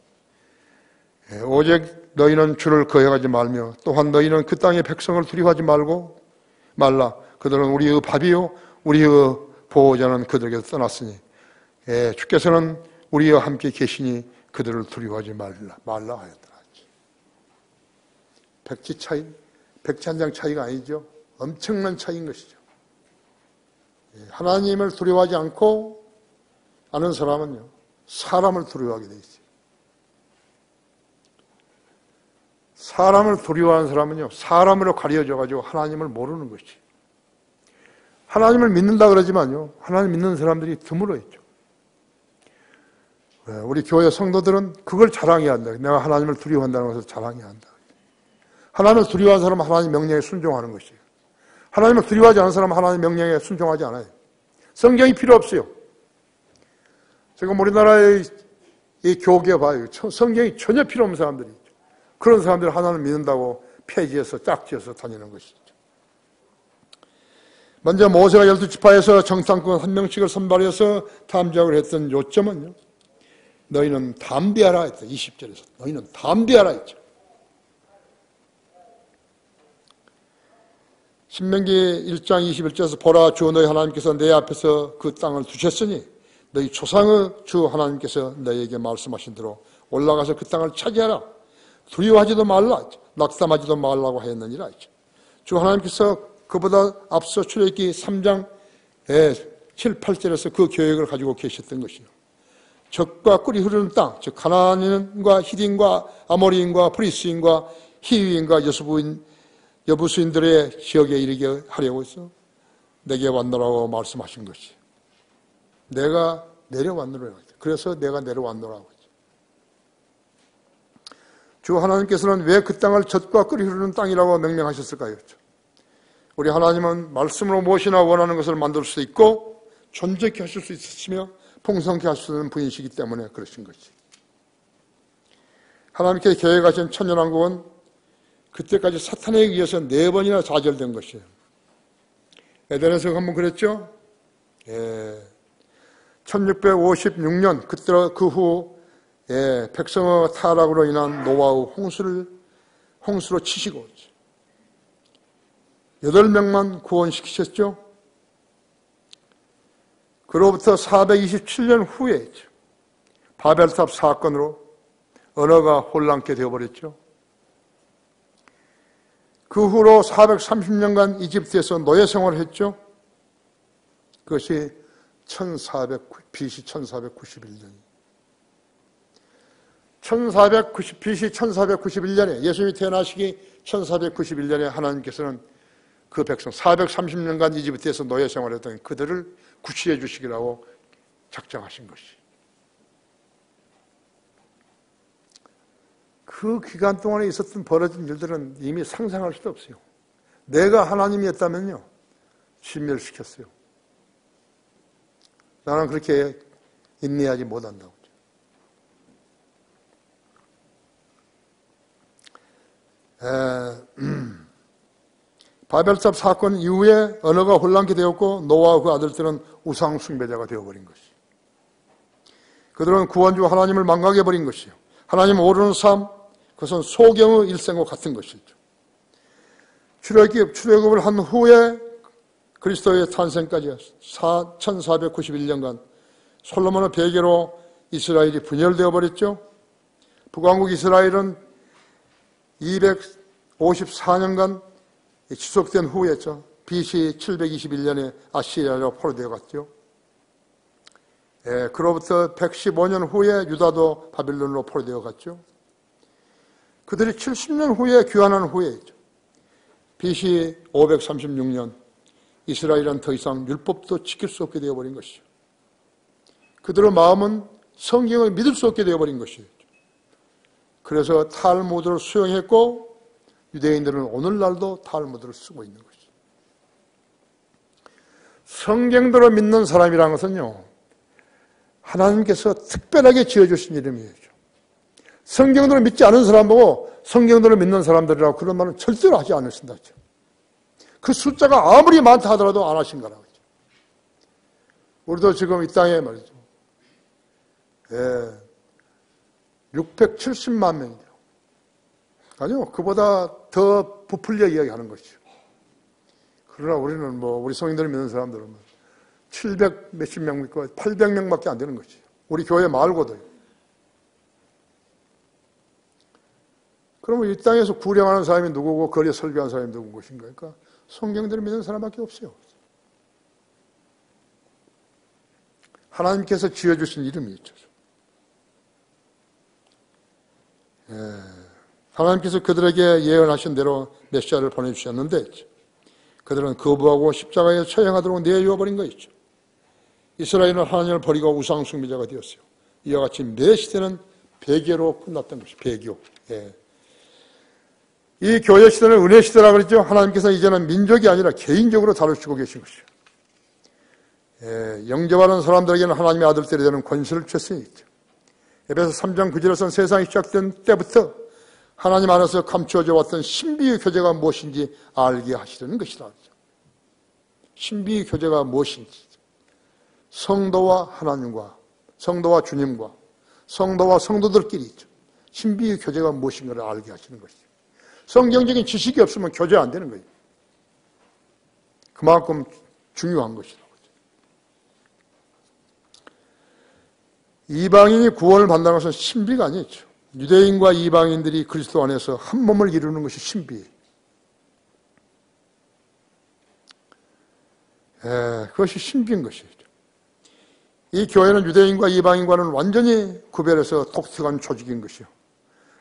오직 너희는 주를 거역하지 말며 또한 너희는 그 땅의 백성을 두려워하지 말라. 그들은 우리의 밥이요 우리의 보호자는 그들에게서 떠났으니 주께서는 우리와 함께 계시니 그들을 두려워하지 말라 하였더라. 백지 차이, 백지 한 장 차이가 아니죠. 엄청난 차이인 것이죠. 하나님을 두려워하지 않고 아는 사람은요, 사람을 두려워하게 돼 있어요. 사람을 두려워하는 사람은요, 사람으로 가려져가지고 하나님을 모르는 것이. 하나님을 믿는다 그러지만요, 하나님 믿는 사람들이 드물어 있죠. 우리 교회 성도들은 그걸 자랑해야 한다. 내가 하나님을 두려워한다는 것을 자랑해야 한다. 하나님을 두려워하는 사람은 하나님 명령에 순종하는 것이에요. 하나님을 두려워하지 않는 사람은 하나님 명령에 순종하지 않아요. 성경이 필요 없어요. 지금 우리나라의 이 교계 봐요. 성경이 전혀 필요 없는 사람들이 있죠. 그런 사람들이 하나님을 믿는다고 폐지해서 짝지어서 다니는 것이죠. 먼저 모세가 12지파에서 정탐꾼 한 명씩을 선발해서 탐지학을 했던 요점은요, 너희는 담대하라 했다. 20절에서 너희는 담대하라 했죠. 신명기 1장 21절에서 보라 주 너희 하나님께서 내 앞에서 그 땅을 두셨으니 너희 조상의 주 하나님께서 너희에게 말씀하신 대로 올라가서 그 땅을 차지하라. 두려워하지도 말라. 낙담하지도 말라고 하였느니라. 주 하나님께서 그보다 앞서 출애굽기 3장 7, 8절에서 그 계획을 가지고 계셨던 것이요. 젖과 꿀이 흐르는 땅, 즉 가나안인과 히딘과 아모리인과 브리스인과 히위인과 여부수인들의 지역에 이르게 하려고 해서 내게 왔노라고 말씀하신 것이. 내가 내려왔노라고 했죠. 그래서 내가 내려왔노라고 했죠. 주 하나님께서는 왜 그 땅을 젖과 꿀이 흐르는 땅이라고 명령하셨을까요? 우리 하나님은 말씀으로 무엇이나 원하는 것을 만들 수 있고 존재케 하실 수 있으시며 풍성케 하실 수 있는 분이시기 때문에 그러신 것이. 하나님께 계획하신 천년왕국은 그때까지 사탄에 의해서 4번이나 좌절된 것이에요. 에덴에서 한번 그랬죠? 1656년 그 후 백성의 타락으로 인한 노아의 홍수로 치시고 8명만 구원시키셨죠? 그로부터 427년 후에 바벨탑 사건으로 언어가 혼란케 되어버렸죠. 그 후로 430년간 이집트에서 노예 생활을 했죠. 그것이 BC 1491년. BC 1491년에 예수님이 태어나시기 1491년에 하나님께서는 그 백성 430년간 이집트에서 노예 생활했던 그들을 구출해 주시기라고 작정하신 것이. 그 기간 동안에 있었던 벌어진 일들은 이미 상상할 수도 없어요. 내가 하나님이었다면요, 진멸시켰어요. 나는 그렇게 인내하지 못한다고. 바벨탑 사건 이후에 언어가 혼란케 되었고 노아와 그 아들들은 우상 숭배자가 되어버린 것이. 그들은 구원주 하나님을 망각해버린 것이요. 하나님 모르는 삶, 그것은 소경의 일생과 같은 것이죠. 출애굽을 한 후에 그리스도의 탄생까지 1491년간 솔로몬의 배계로 이스라엘이 분열되어 버렸죠. 북왕국 이스라엘은 254년간 지속된 후였죠. BC 721년에 아시리아로 포로되어 갔죠. 그로부터 115년 후에 유다도 바빌론으로 포로되어 갔죠. 그들이 70년 후에 귀환한 후에죠. BC 536년 이스라엘은 더 이상 율법도 지킬 수 없게 되어버린 것이죠. 그들의 마음은 성경을 믿을 수 없게 되어버린 것이죠. 그래서 탈무드를 수용했고 유대인들은 오늘날도 탈무드를 쓰고 있는 것이죠. 성경대로 믿는 사람이라는 것은요, 하나님께서 특별하게 지어주신 이름이에요. 성경대로 믿지 않은 사람 보고 성경대로 믿는 사람들이라고 그런 말은 절대로 하지 않으신다. 그 숫자가 아무리 많다 하더라도 안 하신 거라고. 우리도 지금 이 땅에 말이죠. 670만 명이죠. 아니요, 그보다 더 부풀려 이야기하는 것이죠. 그러나 우리는 우리 성인들을 믿는 사람들은 700 몇십 명 믿고 800명밖에 안 되는 것이죠. 우리 교회 말고도요. 그러면 이 땅에서 구령하는 사람이 누구고 거리에 설교하는 사람이 누군 것인가? 그러니까 성경대로 믿는 사람밖에 없어요. 하나님께서 지어주신 이름이 있죠. 하나님께서 그들에게 예언하신 대로 메시아를 보내주셨는데 그들은 거부하고 십자가에 처형하도록 내어버린 거 있죠. 이스라엘은 하나님을 버리고 우상 숭배자가 되었어요. 이와 같이 매 시대는 배교로 끝났던 것이죠. 배교. 이 교회 시대는 은혜 시대라고 그랬죠. 하나님께서 이제는 민족이 아니라 개인적으로 다루시고 계신 것이죠. 영접하는 사람들에게는 하나님의 아들들이 되는 권세를 주셨으니 있죠. 에베소 3장 9절에서는 세상이 시작된 때부터 하나님 안에서 감추어져 왔던 신비의 교제가 무엇인지 알게 하시려는 것이다. 신비의 교제가 무엇인지, 성도와 하나님과, 성도와 주님과, 성도와 성도들끼리 있죠. 신비의 교제가 무엇인가를 알게 하시는 것이죠. 성경적인 지식이 없으면 교제 안 되는 거예요. 그만큼 중요한 것이다. 이방인이 구원을 받는다는 것은 신비가 아니죠. 유대인과 이방인들이 그리스도 안에서 한 몸을 이루는 것이 신비예요. 그것이 신비인 것이죠. 이 교회는 유대인과 이방인과는 완전히 구별해서 독특한 조직인 것이요.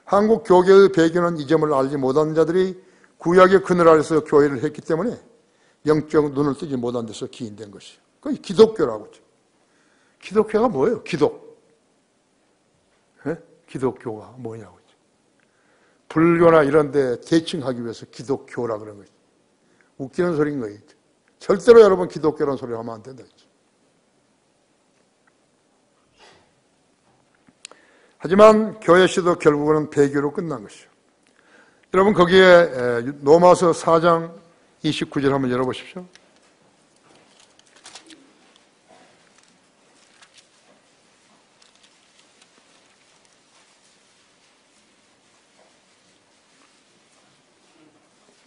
한국 교계의 배경은 이 점을 알지 못하는 자들이 구약의 그늘 아래서 교회를 했기 때문에 영적 눈을 뜨지 못한 데서 기인된 것이요. 그게 기독교라고 하죠. 기독교가 뭐예요? 기독교가 뭐냐고. 불교나 이런 데 대칭하기 위해서 기독교라 그런 거죠. 웃기는 소리인 거예요. 절대로 여러분 기독교라는 소리 하면 안 된다. 하지만 교회 시도 결국은 배교로 끝난 것이죠. 여러분 거기에 로마서 4장 29절 한번 열어보십시오.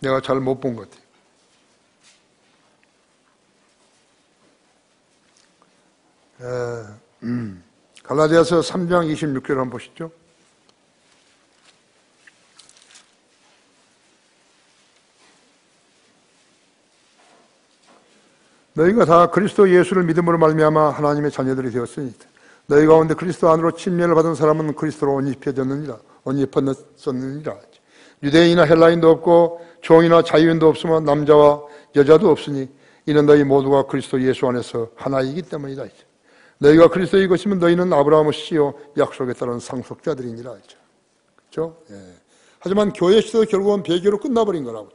내가 잘 못 본 것 같아요. 갈라디아서 3장 26절 한번 보시죠. 너희가 다 그리스도 예수를 믿음으로 말미암아 하나님의 자녀들이 되었으니 너희 가운데 그리스도 안으로 침례를 받은 사람은 그리스도로 옷 입혔느니라. 유대인이나 헬라인도 없고 종이나 자유인도 없으면 남자와 여자도 없으니 이는 너희 모두가 그리스도 예수 안에서 하나이기 때문이다. 너희가 그리스도의 것이면 너희는 아브라함의 씨요 약속에 따른 상속자들이니라. 그렇죠? 하지만 교회 시대도 결국은 배교로 끝나버린 거라고.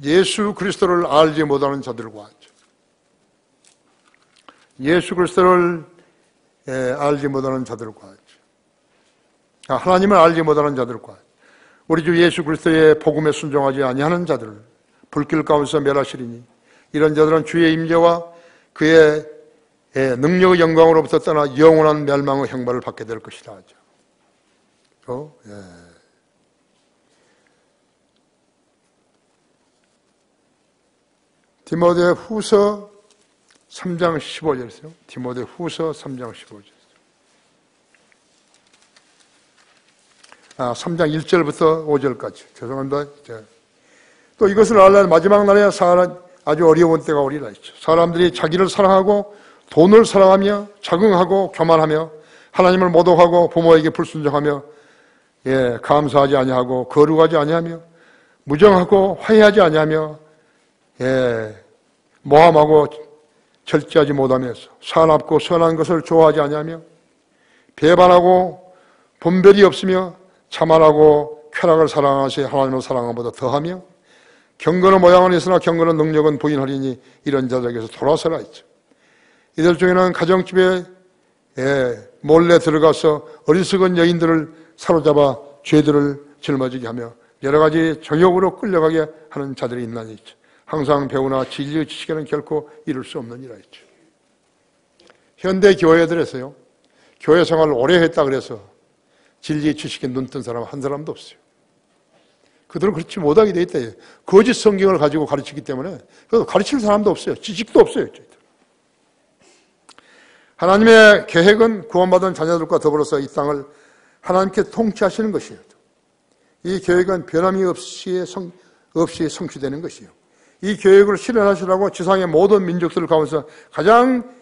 예수 그리스도를 알지 못하는 자들과 예수 그리스도를 알지 못하는 자들과 하나님을 알지 못하는 자들과 우리 주 예수 그리스도의 복음에 순종하지 아니하는 자들을 불길 가운데서 멸하시리니 이런 자들은 주의 임재와 그의 능력의 영광으로부터 떠나 영원한 멸망의 형벌을 받게 될 것이다 하죠. 디모데 후서 3장 15절이세요. 디모데 후서 3장 15절. 3장 1절부터 5절까지. 죄송합니다. 또 이것을 알려면 마지막 날에 아주 어려운 때가 오리라 했죠. 사람들이 자기를 사랑하고 돈을 사랑하며 자긍하고 교만하며 하나님을 모독하고 부모에게 불순종하며 감사하지 아니하고 거룩하지 아니하며 무정하고 화해하지 아니하며 모함하고 절제하지 못하면서 사납고 선한 것을 좋아하지 아니하며 배반하고 분별이 없으며 자만하고 쾌락을 사랑하시 하나님을 사랑함보다 더하며 경건의 모양은 있으나 경건의 능력은 부인하리니 이런 자들에게서 돌아서라 했죠. 이들 중에는 가정집에 몰래 들어가서 어리석은 여인들을 사로잡아 죄들을 짊어지게 하며 여러 가지 정욕으로 끌려가게 하는 자들이 있나니 있죠. 항상 배우나 진리의 지식에는 결코 이룰 수 없느니라 했죠. 현대 교회들에서요, 교회 생활을 오래 했다 그래서 진리의 지식에 눈뜬 사람 한 사람도 없어요. 그들은 그렇지 못하게 돼 있다. 거짓 성경을 가지고 가르치기 때문에 가르칠 사람도 없어요. 지식도 없어요. 하나님의 계획은 구원받은 자녀들과 더불어서 이 땅을 하나님께 통치하시는 것이에요. 이 계획은 변함이 없이 성취되는 것이에요. 이 계획을 실현하시라고 지상의 모든 민족들 가운데서 가장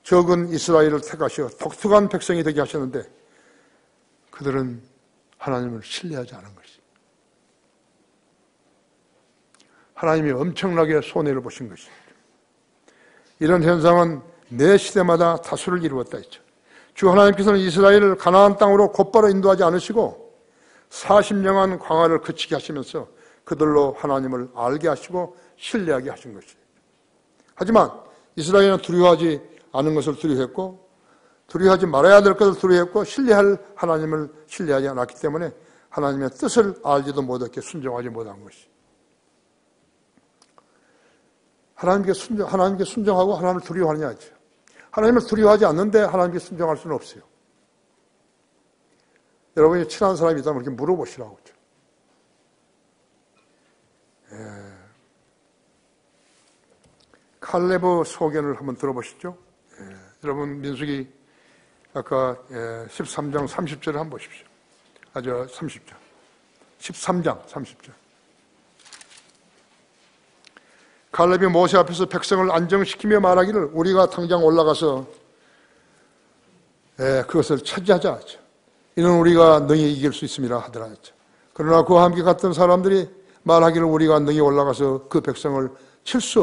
적은 이스라엘을 택하시어 독특한 백성이 되게 하셨는데 그들은 하나님을 신뢰하지 않은 것이죠. 하나님이 엄청나게 손해를 보신 것입니다. 이런 현상은 매 시대마다 다수를 이루었다 했죠. 주 하나님께서는 이스라엘을 가나안 땅으로 곧바로 인도하지 않으시고 40년간 광야를 거치게 하시면서 그들로 하나님을 알게 하시고 신뢰하게 하신 것이에요. 하지만 이스라엘은 두려워하지 않은 것을 두려워했고 두려워하지 말아야 될 것을 두려워했고 신뢰할 하나님을 신뢰하지 않았기 때문에 하나님의 뜻을 알지도 못했기에 순종하지 못한 것이에요. 하나님께 순종하고 하나님을 두려워하느냐 하죠. 하나님을 두려워하지 않는데 하나님께 순종할 수는 없어요. 여러분이 친한 사람이 있다면 이렇게 물어보시라고 하죠. 칼레브 소견을 한번 들어보시죠. 여러분 민수기 아까 13장 30절을 한번 보십시오. 30절. 13장 30절. 갈렙이 모세 앞에서 백성을 안정시키며 말하기를 우리가 당장 올라가서 그것을 차지하자 하죠. 이는 우리가 능히 이길 수 있음이라 하더라 하죠. 그러나 그와 함께 갔던 사람들이 말하기를 우리가 능히 올라가서 그 백성을 칠 수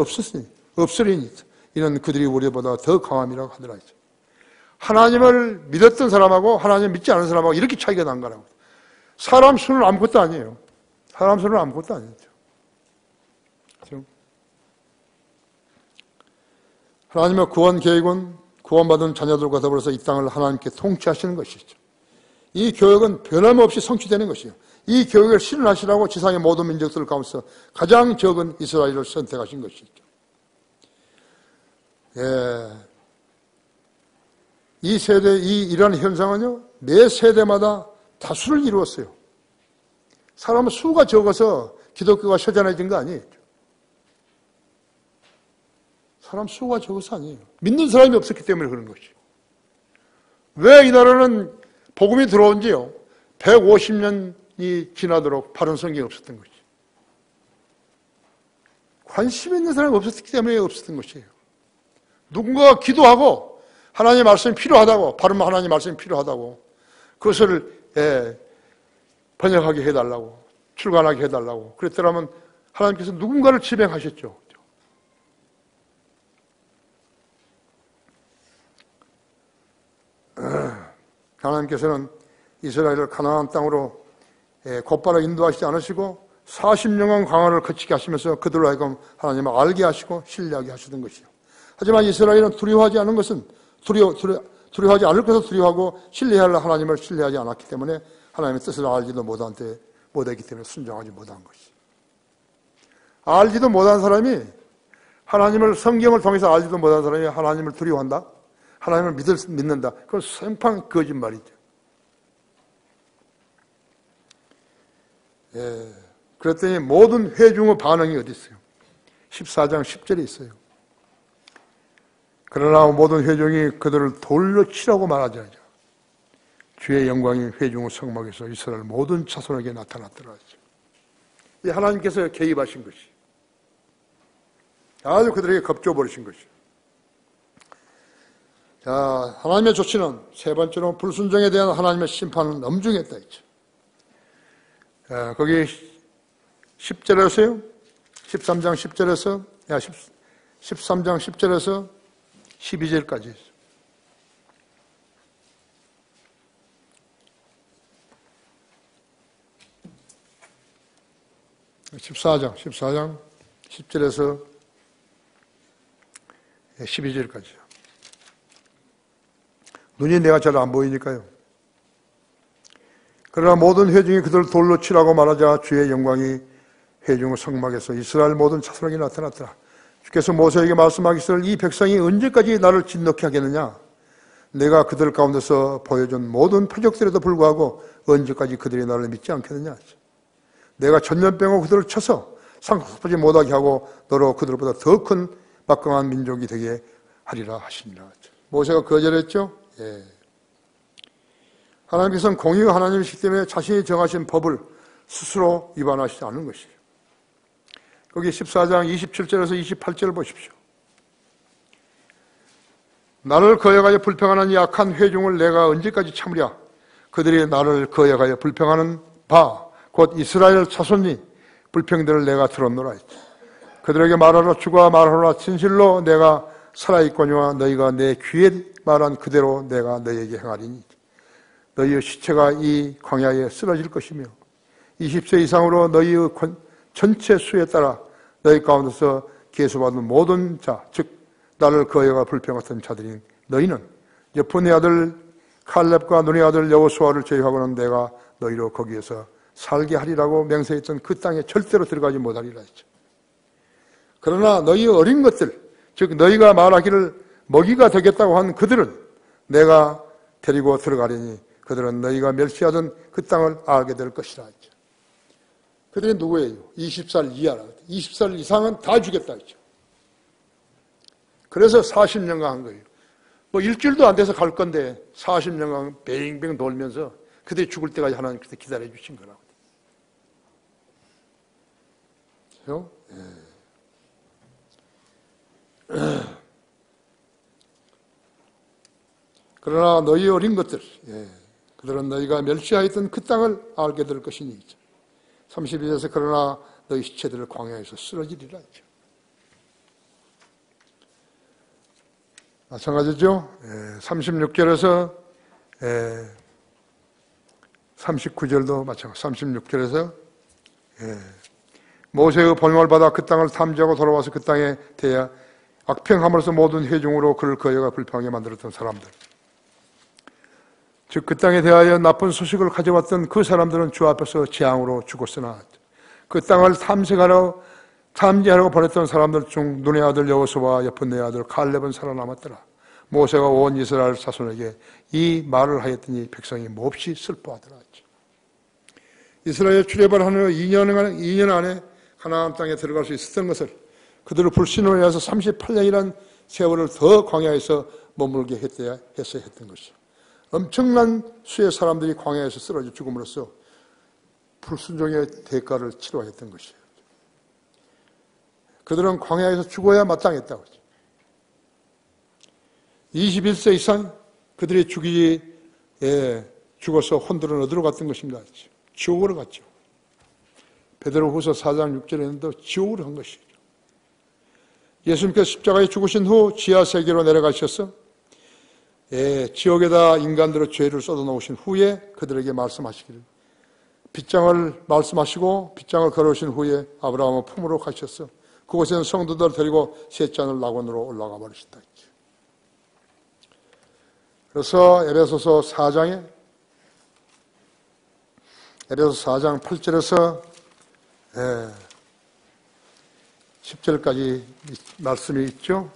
없으리니 이는 그들이 우리보다 더 강함이라고 하더라 하죠. 하나님을 믿었던 사람하고 하나님 믿지 않은 사람하고 이렇게 차이가 난 거라고. 사람 수는 아무것도 아니에요. 사람 수는 아무것도 아니죠. 하나님의 구원 계획은 구원받은 자녀들과 더불어서 이 땅을 하나님께 통치하시는 것이죠. 이 계획은 변함없이 성취되는 것이에요. 이 계획을 실현하시라고 지상의 모든 민족들 가운데서 가장 적은 이스라엘을 선택하신 것이죠. 이러한 현상은요, 매 세대마다 다수를 이루었어요. 사람은 수가 적어서 기독교가 허전해진 거 아니에요. 사람 수가 적어서 아니에요. 믿는 사람이 없었기 때문에 그런 것이에요. 왜 이 나라는 복음이 들어온 지요? 150년이 지나도록 바른 성경이 없었던 것이에요. 관심 있는 사람이 없었기 때문에 없었던 것이에요. 누군가가 기도하고 하나님의 말씀이 필요하다고, 바른 하나님의 말씀이 필요하다고 그것을 번역하게 해달라고, 출간하게 해달라고 그랬더라면 하나님께서 누군가를 지명하셨죠. 하나님께서는 이스라엘을 가나안 땅으로 곧바로 인도하시지 않으시고 40년간 광야를 거치게 하시면서 그들로 하여금 하나님을 알게 하시고 신뢰하게 하시던 것이요. 하지만 이스라엘은 두려워하지 않은 것은 두려워하지 않을 것을 두려워하고 신뢰할 하나님을 신뢰하지 않았기 때문에 하나님의 뜻을 알지도 못했기 때문에 순종하지 못한 것이. 알지도 못한 사람이 하나님을 성경을 통해서 알지도 못한 사람이 하나님을 두려워한다? 하나님을 믿는다? 그건 생판 거짓말이죠. 예. 그랬더니 모든 회중의 반응이 어디 있어요? 14장 10절에 있어요. 그러나 모든 회중이 그들을 돌로 치라고 말하지 않죠. 주의 영광이 회중의 성막에서 이스라엘 모든 자손에게 나타났더라. 이 하나님께서 개입하신 것이. 아주 그들에게 겁줘버리신 것이. 자, 하나님의 조치는 세 번째로 불순종에 대한 하나님의 심판은 엄중했다 했죠. 거기 10절에서요. 13장 10절에서 13장 10절에서 12절까지 있어요. 14장 10절에서 12절까지요. 눈이 내가 잘 안 보이니까요. 그러나 모든 회중이 그들을 돌로 치라고 말하자 주의 영광이 회중의 성막에서 이스라엘 모든 자손에게 나타났더라. 주께서 모세에게 말씀하기를 이 백성이 언제까지 나를 진노케 하겠느냐? 내가 그들 가운데서 보여준 모든 표적들에도 불구하고 언제까지 그들이 나를 믿지 않겠느냐? 내가 전염병으로 그들을 쳐서 상급하지 못하게 하고 너로 그들보다 더 큰 막강한 민족이 되게 하리라 하시니라. 모세가 거절했죠? 예. 하나님께서는 공의의 하나님이시기 때문에 자신이 정하신 법을 스스로 위반하시지 않는 것이에요. 거기 14장 27절에서 28절을 보십시오. 나를 거역하여 불평하는 약한 회중을 내가 언제까지 참으랴? 그들이 나를 거역하여 불평하는 바 곧 이스라엘 자손이 불평들을 내가 들었노라. 그들에게 말하라. 주가 말하라. 진실로 내가 살아있거니와 너희가 내 귀에 말한 그대로 내가 너희에게 행하리니 너희의 시체가 이 광야에 쓰러질 것이며 20세 이상으로 너희의 전체 수에 따라 너희 가운데서 계수받는 모든 자, 즉 나를 거역하여 불평했던 자들인 너희는 여푼의 아들 칼렙과 눈의 아들 여호수아를 제외하고는 내가 너희로 거기에서 살게 하리라고 맹세했던 그 땅에 절대로 들어가지 못하리라 했죠. 그러나 너희 어린 것들, 즉 너희가 말하기를 먹이가 되겠다고 한 그들은 내가 데리고 들어가리니 그들은 너희가 멸시하던 그 땅을 알게 될 것이라 했죠. 그들이 누구예요? 20살 이하라. 20살 이상은 다 주겠다 했죠. 그래서 40년간 한 거예요. 뭐 일주일도 안 돼서 갈 건데 40년간 뱅뱅 돌면서 그들이 죽을 때까지 하나님께서 기다려 주신 거라고. 그렇죠? 예. 그러나 너희 어린 것들, 그들은 너희가 멸시하였던 그 땅을 알게 될 것이니 32절에서 그러나 너희 시체들을 광야에서 쓰러지리라 했죠. 마찬가지죠. 36절에서 39절도 마찬가지. 36절에서 모세의 번영을 받아 그 땅을 탐지하고 돌아와서 그 땅에 대하 악평함으로써 모든 회중으로 그를 거역하여 불평하게 만들었던 사람들. 즉 그 땅에 대하여 나쁜 소식을 가져왔던 그 사람들은 주 앞에서 재앙으로 죽었으나 그 땅을 탐지하려고 보냈던 사람들 중 눈의 아들 여호수아와 여푼네의 아들 칼렙은 살아남았더라. 모세가 온 이스라엘 자손에게 이 말을 하였더니 백성이 몹시 슬퍼하더라. 이스라엘 출애굽을 하는 2년 안에 가나안 땅에 들어갈 수 있었던 것을 그들을 불신으로 인해서 38년이라는 세월을 더 광야에서 머물게 했어야 했던 것이죠. 엄청난 수의 사람들이 광야에서 쓰러져 죽음으로써 불순종의 대가를 치러야 했던 것이에요. 그들은 광야에서 죽어야 마땅했다고 하죠. 21세 이상 그들이 죽어서 혼들은 어디로 갔던 것인가? 지옥으로 갔죠. 베드로후서 4장 6절에는 지옥으로 간 것이죠. 예수님께서 십자가에 죽으신 후 지하 세계로 내려가셔서 지옥에다 인간들의 죄를 쏟아놓으신 후에 그들에게 말씀하시기를 빗장을 말씀하시고 빗장을 걸어오신 후에 아브라함의 품으로 가셨어. 그곳에는 성도들을 데리고 셋째 하늘 낙원으로 올라가 버리셨다. 그래서 에베소서 4장에 에베소서 4장 8절에서 10절까지 말씀이 있죠.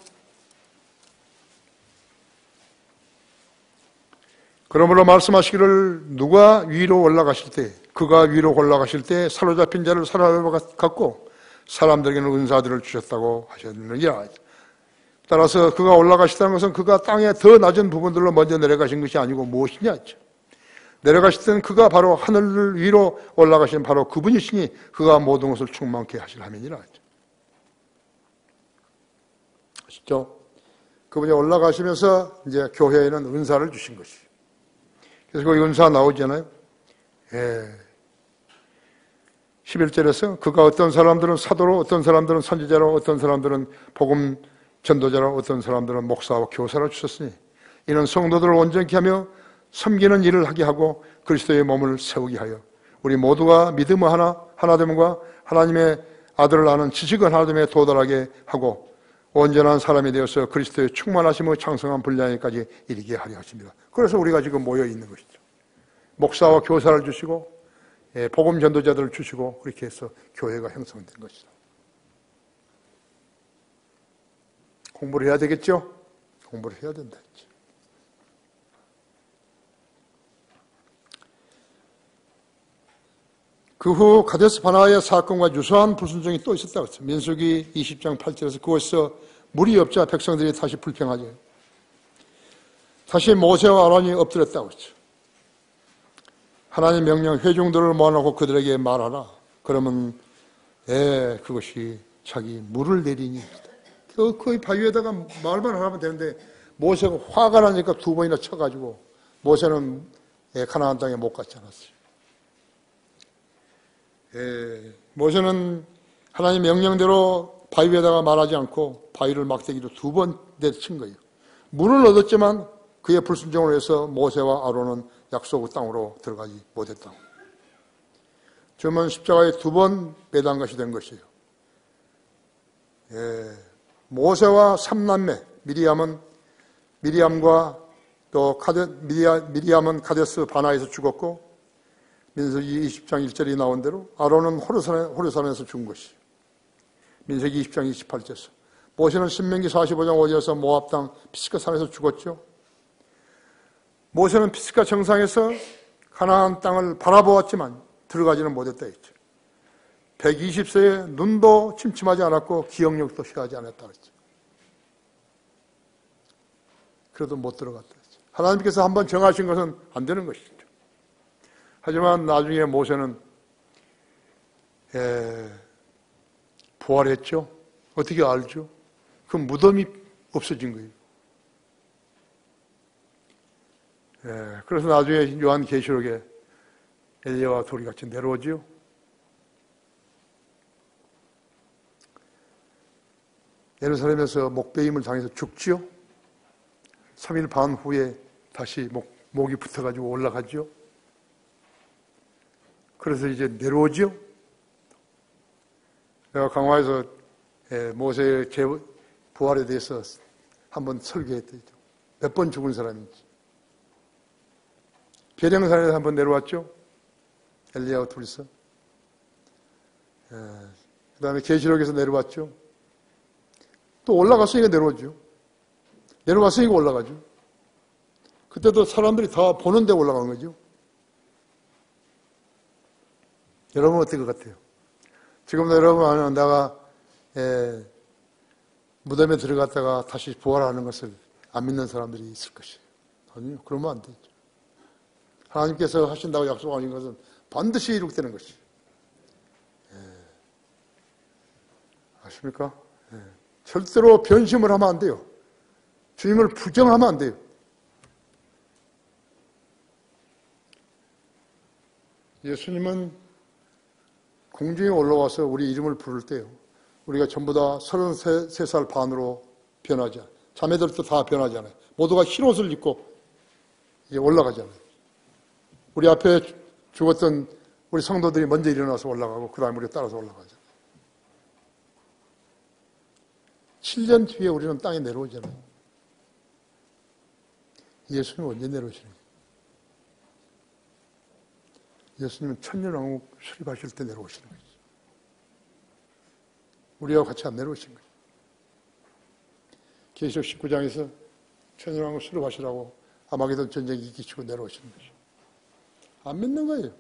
그러므로 말씀하시기를 누가 위로 올라가실 때, 그가 위로 올라가실 때 사로잡힌 자를 사로잡았고 사람들에게는 은사들을 주셨다고 하셨느니라. 따라서 그가 올라가시다는 것은 그가 땅의 더 낮은 부분들로 먼저 내려가신 것이 아니고 무엇이냐. 내려가실 때는 그가 바로 하늘 위로 올라가신 바로 그분이시니 그가 모든 것을 충만케 하실 함이니라. 아시죠? 그분이 올라가시면서 이제 교회에는 은사를 주신 것이. 그래서 거기 은사 나오잖아요. 11절에서 그가 어떤 사람들은 사도로, 어떤 사람들은 선지자로, 어떤 사람들은 복음 전도자로, 어떤 사람들은 목사와 교사로 주셨으니 이는 성도들을 온전케 하며 섬기는 일을 하게 하고 그리스도의 몸을 세우게 하여 우리 모두가 믿음의 하나됨과 하나님의 아들을 아는 지식의 하나됨에 도달하게 하고 온전한 사람이 되어서 그리스도의 충만하심의 창성한 분량에까지 이르게 하려 하십니다. 그래서 우리가 지금 모여 있는 것이죠. 목사와 교사를 주시고 복음 전도자들을 주시고 그렇게 해서 교회가 형성된 것이다. 공부를 해야 되겠죠? 공부를 해야 된다 했죠. 그 후 가데스 바나의 사건과 유사한 불순종이 또 있었다고 했어요. 민수기 20장 8절에서 그곳에서 물이 없자 백성들이 다시 불평하죠. 다시 모세와 아론이 엎드렸다고 했죠. 하나님 명령 회중들을 모아놓고 그들에게 말하라. 그러면 그것이 자기 물을 내리니 거의 바위에다가 말만 하면 되는데 모세가 화가 나니까 2번이나 쳐가지고 모세는 가나안 땅에 못 갔지 않았어요. 모세는 하나님 명령대로 바위에다가 말하지 않고 바위를 막대기로 2번 내친 거예요. 물을 얻었지만 그의 불순종을 해서 모세와 아론은 약속의 땅으로 들어가지 못했다고. 주님은 십자가에 2번 배단 것이 된 것이에요. 모세와 3남매 미리암과 또 미리암은 카데스 바나에서 죽었고 민수기 20장 1절이 나온 대로 아론은 호르산에서 죽은 것이에요. 민수기 20장 28절에서 모세는 신명기 45장 5절에서 모압 땅 피스가 산에서 죽었죠. 모세는 피스가 정상에서 가나안 땅을 바라보았지만 들어가지는 못했다 했죠. 120세에 눈도 침침하지 않았고 기억력도 희하지 않았다 했죠. 그래도 못 들어갔다 했죠. 하나님께서 한번 정하신 것은 안 되는 것이죠. 하지만 나중에 모세는 부활했죠. 어떻게 알죠? 그 무덤이 없어진 거예요. 그래서 나중에 요한계시록에 엘리야와 돌이 같이 내려오죠. 예루살렘에서 목베임을 당해서 죽지요. 3일 반 후에 다시 목이 붙어가지고 올라가죠. 그래서 이제 내려오죠. 내가 강화에서 모세의 부활에 대해서 한번 설교했죠. 몇 번 죽은 사람인지. 계령산에서 한번 내려왔죠. 엘리야와 둘이서. 그 다음에 계시록에서 내려왔죠. 또 올라갔으니까 내려오죠. 내려왔으니까 올라가죠. 그때도 사람들이 다 보는데 올라간 거죠. 여러분 어떨 것 같아요? 지금도 여러분 아는 내가 무덤에 들어갔다가 다시 부활하는 것을 안 믿는 사람들이 있을 것이에요. 아니요, 그러면 안 되죠. 하나님께서 하신다고 약속하신 것은 반드시 이룩되는 것이에요. 아십니까? 절대로 변심을 하면 안 돼요. 주님을 부정하면 안 돼요. 예수님은 공중에 올라와서 우리 이름을 부를 때요. 우리가 전부 다 33살 반으로 변하지 않아요. 자매들도 다 변하잖아요. 모두가 흰 옷을 입고 이제 올라가잖아요. 우리 앞에 죽었던 우리 성도들이 먼저 일어나서 올라가고 그 다음에 우리가 따라서 올라가잖아요. 7년 뒤에 우리는 땅에 내려오잖아요. 예수님 언제 내려오시는 거예요? 예수님은 천년왕국 수립하실 때 내려오시는 거죠. 우리와 같이 안 내려오신 거예요. 계시록 19장에서 천년왕국 수립하시라고 아마게돈 전쟁 이기시고 내려오시는 거죠. 안 믿는 거예요.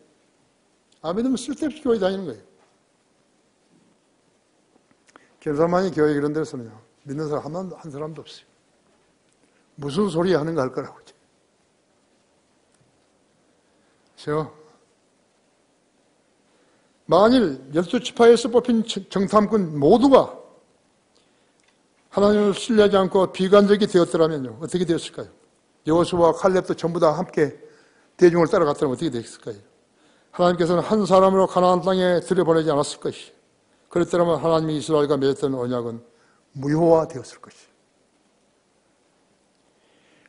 안 믿으면 쓸데없이 교회 다니는 거예요. 결사만이 교회 이런 데서는요, 믿는 사람 한 사람도 없어요. 무슨 소리 하는가 할 거라고. 그래서 만일 12지파에서 뽑힌 정탐꾼 모두가 하나님을 신뢰하지 않고 비관적이 되었더라면요, 어떻게 되었을까요? 여호수아와 칼렙도 전부 다 함께 대중을 따라갔다면 어떻게 됐을까요? 하나님께서는 한 사람으로 가나안 땅에 들여보내지 않았을 것이. 그랬더라면 하나님이 이스라엘과 맺었던 언약은 무효화되었을 것이.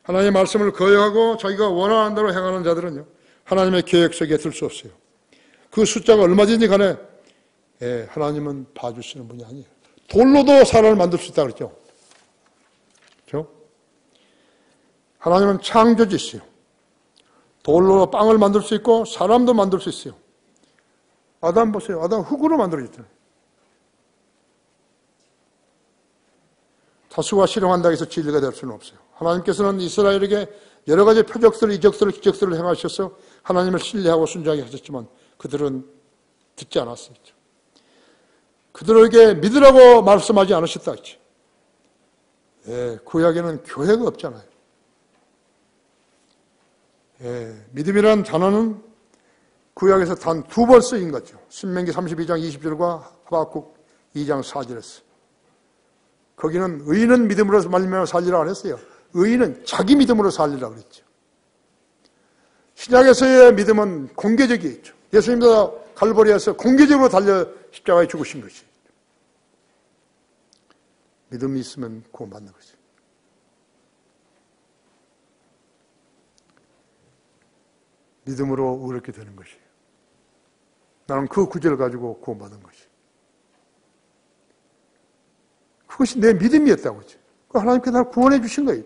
하나님의 말씀을 거역하고 자기가 원하는 대로 행하는 자들은요, 하나님의 계획 속에 들 수 없어요. 그 숫자가 얼마든지 간에 하나님은 봐주시는 분이 아니에요. 돌로도 사람을 만들 수 있다 그랬죠. 그렇죠? 하나님은 창조주시요. 돌로 빵을 만들 수 있고 사람도 만들 수 있어요. 아담 보세요. 아담 흙으로 만들어졌잖아요. 다수가 실행한다고 해서 진리가 될 수는 없어요. 하나님께서는 이스라엘에게 여러 가지 표적들, 이적들, 기적들을 행하셔서 하나님을 신뢰하고 순종하게 하셨지만 그들은 듣지 않았어요. 그들에게 믿으라고 말씀하지 않으셨다 했죠. 구약에는 교회가 없잖아요. 믿음이라는 단어는 구약에서 단 2번 쓰인 거죠. 신명기 32장 20절과 하박국 2장 4절에서. 거기는 의인은 믿음으로 말미암아 살리라 안 했어요. 의인은 자기 믿음으로 살리라 그랬죠. 신약에서의 믿음은 공개적이었죠. 예수님도 갈보리에서 공개적으로 달려 십자가에 죽으신 것이. 믿음이 있으면 구원받는 거죠. 믿음으로 의롭게 되는 것이에요. 나는 그 구절을 가지고 구원받은 것이에요. 그것이 내 믿음이었다고 했죠. 하나님께서 나를 구원해 주신 거예요.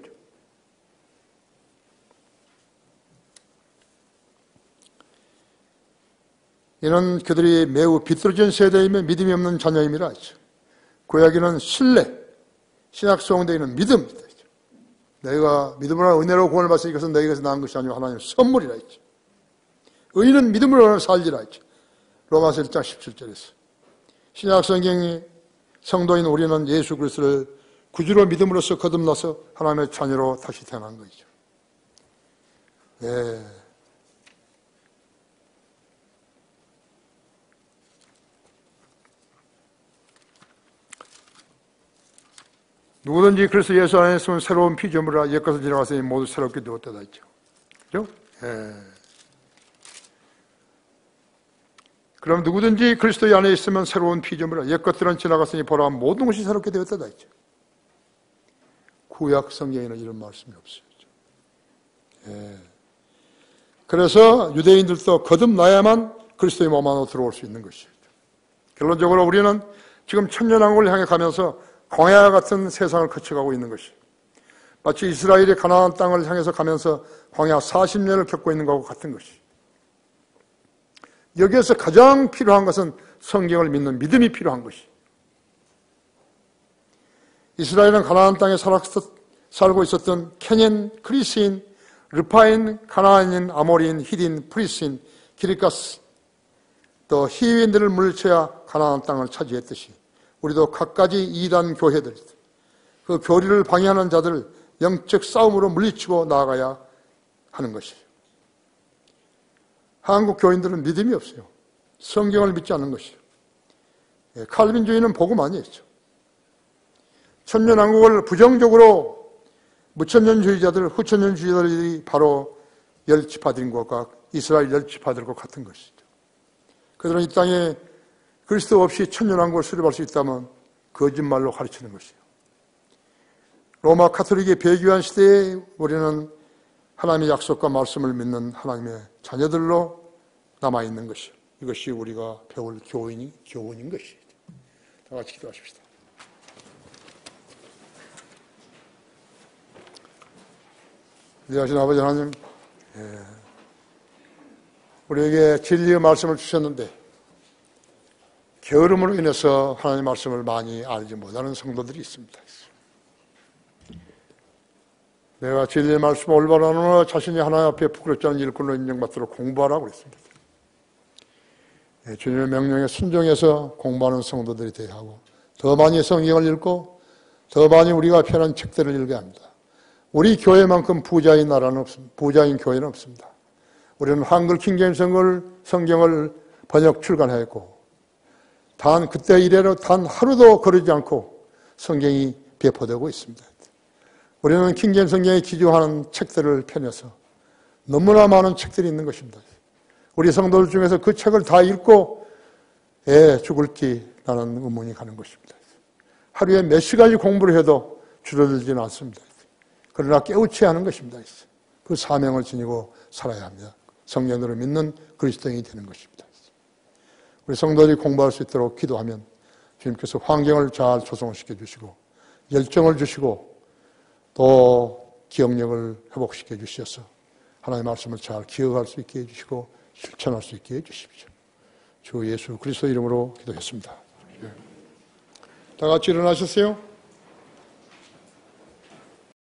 이는 그들이 매우 비뚤어진 세대이며 믿음이 없는 자녀임이라 하죠. 구약에는 신뢰, 신약 성경에는 믿음이다. 내가 믿음으로 은혜로 구원을 받으니 이것은 너희에게서 나은 것이 아니고 하나님의 선물이라 했죠. 의인은 믿음으로 살리라 했죠. 로마서 1장 17절에서. 신약 성경이 성도인 우리는 예수 그리스도를 구주로 믿음으로써 거듭나서 하나님의 자녀로 다시 태어난 거죠. 누구든지 그리스도 예수 안에 있으면 새로운 피조물이라 옛것을 지나가서 모두 새롭게 되었다 했죠. 그죠? 그럼 누구든지 그리스도 안에 있으면 새로운 피조물이라 옛것들은 지나갔으니 보라 모든 것이 새롭게 되었다 했죠. 구약 성경에는 이런 말씀이 없어요. 그래서 유대인들도 거듭나야만 그리스도의 몸 안으로 들어올 수 있는 것이죠. 결론적으로 우리는 지금 천년왕국을 향해 가면서 광야 같은 세상을 거쳐가고 있는 것이 마치 이스라엘이 가나안 땅을 향해서 가면서 광야 40년을 겪고 있는 것과 같은 것이. 여기에서 가장 필요한 것은 성경을 믿는 믿음이 필요한 것이. 이스라엘은 가나안 땅에 살고 있었던 케녜, 크리스인, 르파인, 가나안인, 아모리인, 히딘, 프리스인, 기리가스, 또 히위인들을 물리쳐야 가나안 땅을 차지했듯이 우리도 갖가지 이단 교회들, 그 교리를 방해하는 자들을 영적 싸움으로 물리치고 나아가야 하는 것이에요. 한국 교인들은 믿음이 없어요. 성경을 믿지 않는 것이에요. 칼빈주의는 복음 아니었죠. 천년왕국을 부정적으로 무천년주의자들, 후천년주의자들이 바로 10지파들인 것과 이스라엘 10지파들과 같은 것이죠. 그들은 이 땅에 그리스도 없이 천년왕국을 수립할 수 있다면 거짓말로 가르치는 것이에요. 로마 카톨릭의 배교한 시대에 우리는 하나님의 약속과 말씀을 믿는 하나님의 자녀들로 남아있는 것이에요. 이것이 우리가 배울 교훈인 것이에요. 다 같이 기도하십시다. 위대하신 아버지 하나님, 우리에게 진리의 말씀을 주셨는데 게으름으로 인해서 하나님의 말씀을 많이 알지 못하는 성도들이 있습니다. 내가 진리의 말씀을 올바로 하노라 자신이 하나님 앞에 부끄럽지 않은 일꾼으로 인정받도록 공부하라고 그랬습니다. 주님의 명령에 순종해서 공부하는 성도들이 되어야 하고 더 많이 성경을 읽고 더 많이 우리가 편한 책들을 읽어야 합니다. 우리 교회만큼 부자인 나라는 없습니다. 부자인 교회는 없습니다. 우리는 한글 킹제임스 성경을 번역 출간했고 그때 이래로 단 하루도 거르지 않고 성경이 배포되고 있습니다. 우리는 킹제임스 성경에 기조하는 책들을 펴내서 너무나 많은 책들이 있는 것입니다. 우리 성도들 중에서 그 책을 다 읽고 죽을지 라는 의문이 가는 것입니다. 하루에 몇 시간이 공부를 해도 줄어들지는 않습니다. 그러나 깨우쳐야 하는 것입니다. 그 사명을 지니고 살아야 합니다. 성령으로 믿는 그리스도인이 되는 것입니다. 우리 성도들이 공부할 수 있도록 기도하면 주님께서 환경을 잘 조성시켜 주시고 열정을 주시고 또 기억력을 회복시켜 주셔서 하나님의 말씀을 잘 기억할 수 있게 해주시고 실천할 수 있게 해주십시오. 주 예수 그리스도 이름으로 기도했습니다. 다 같이 일어나셨어요?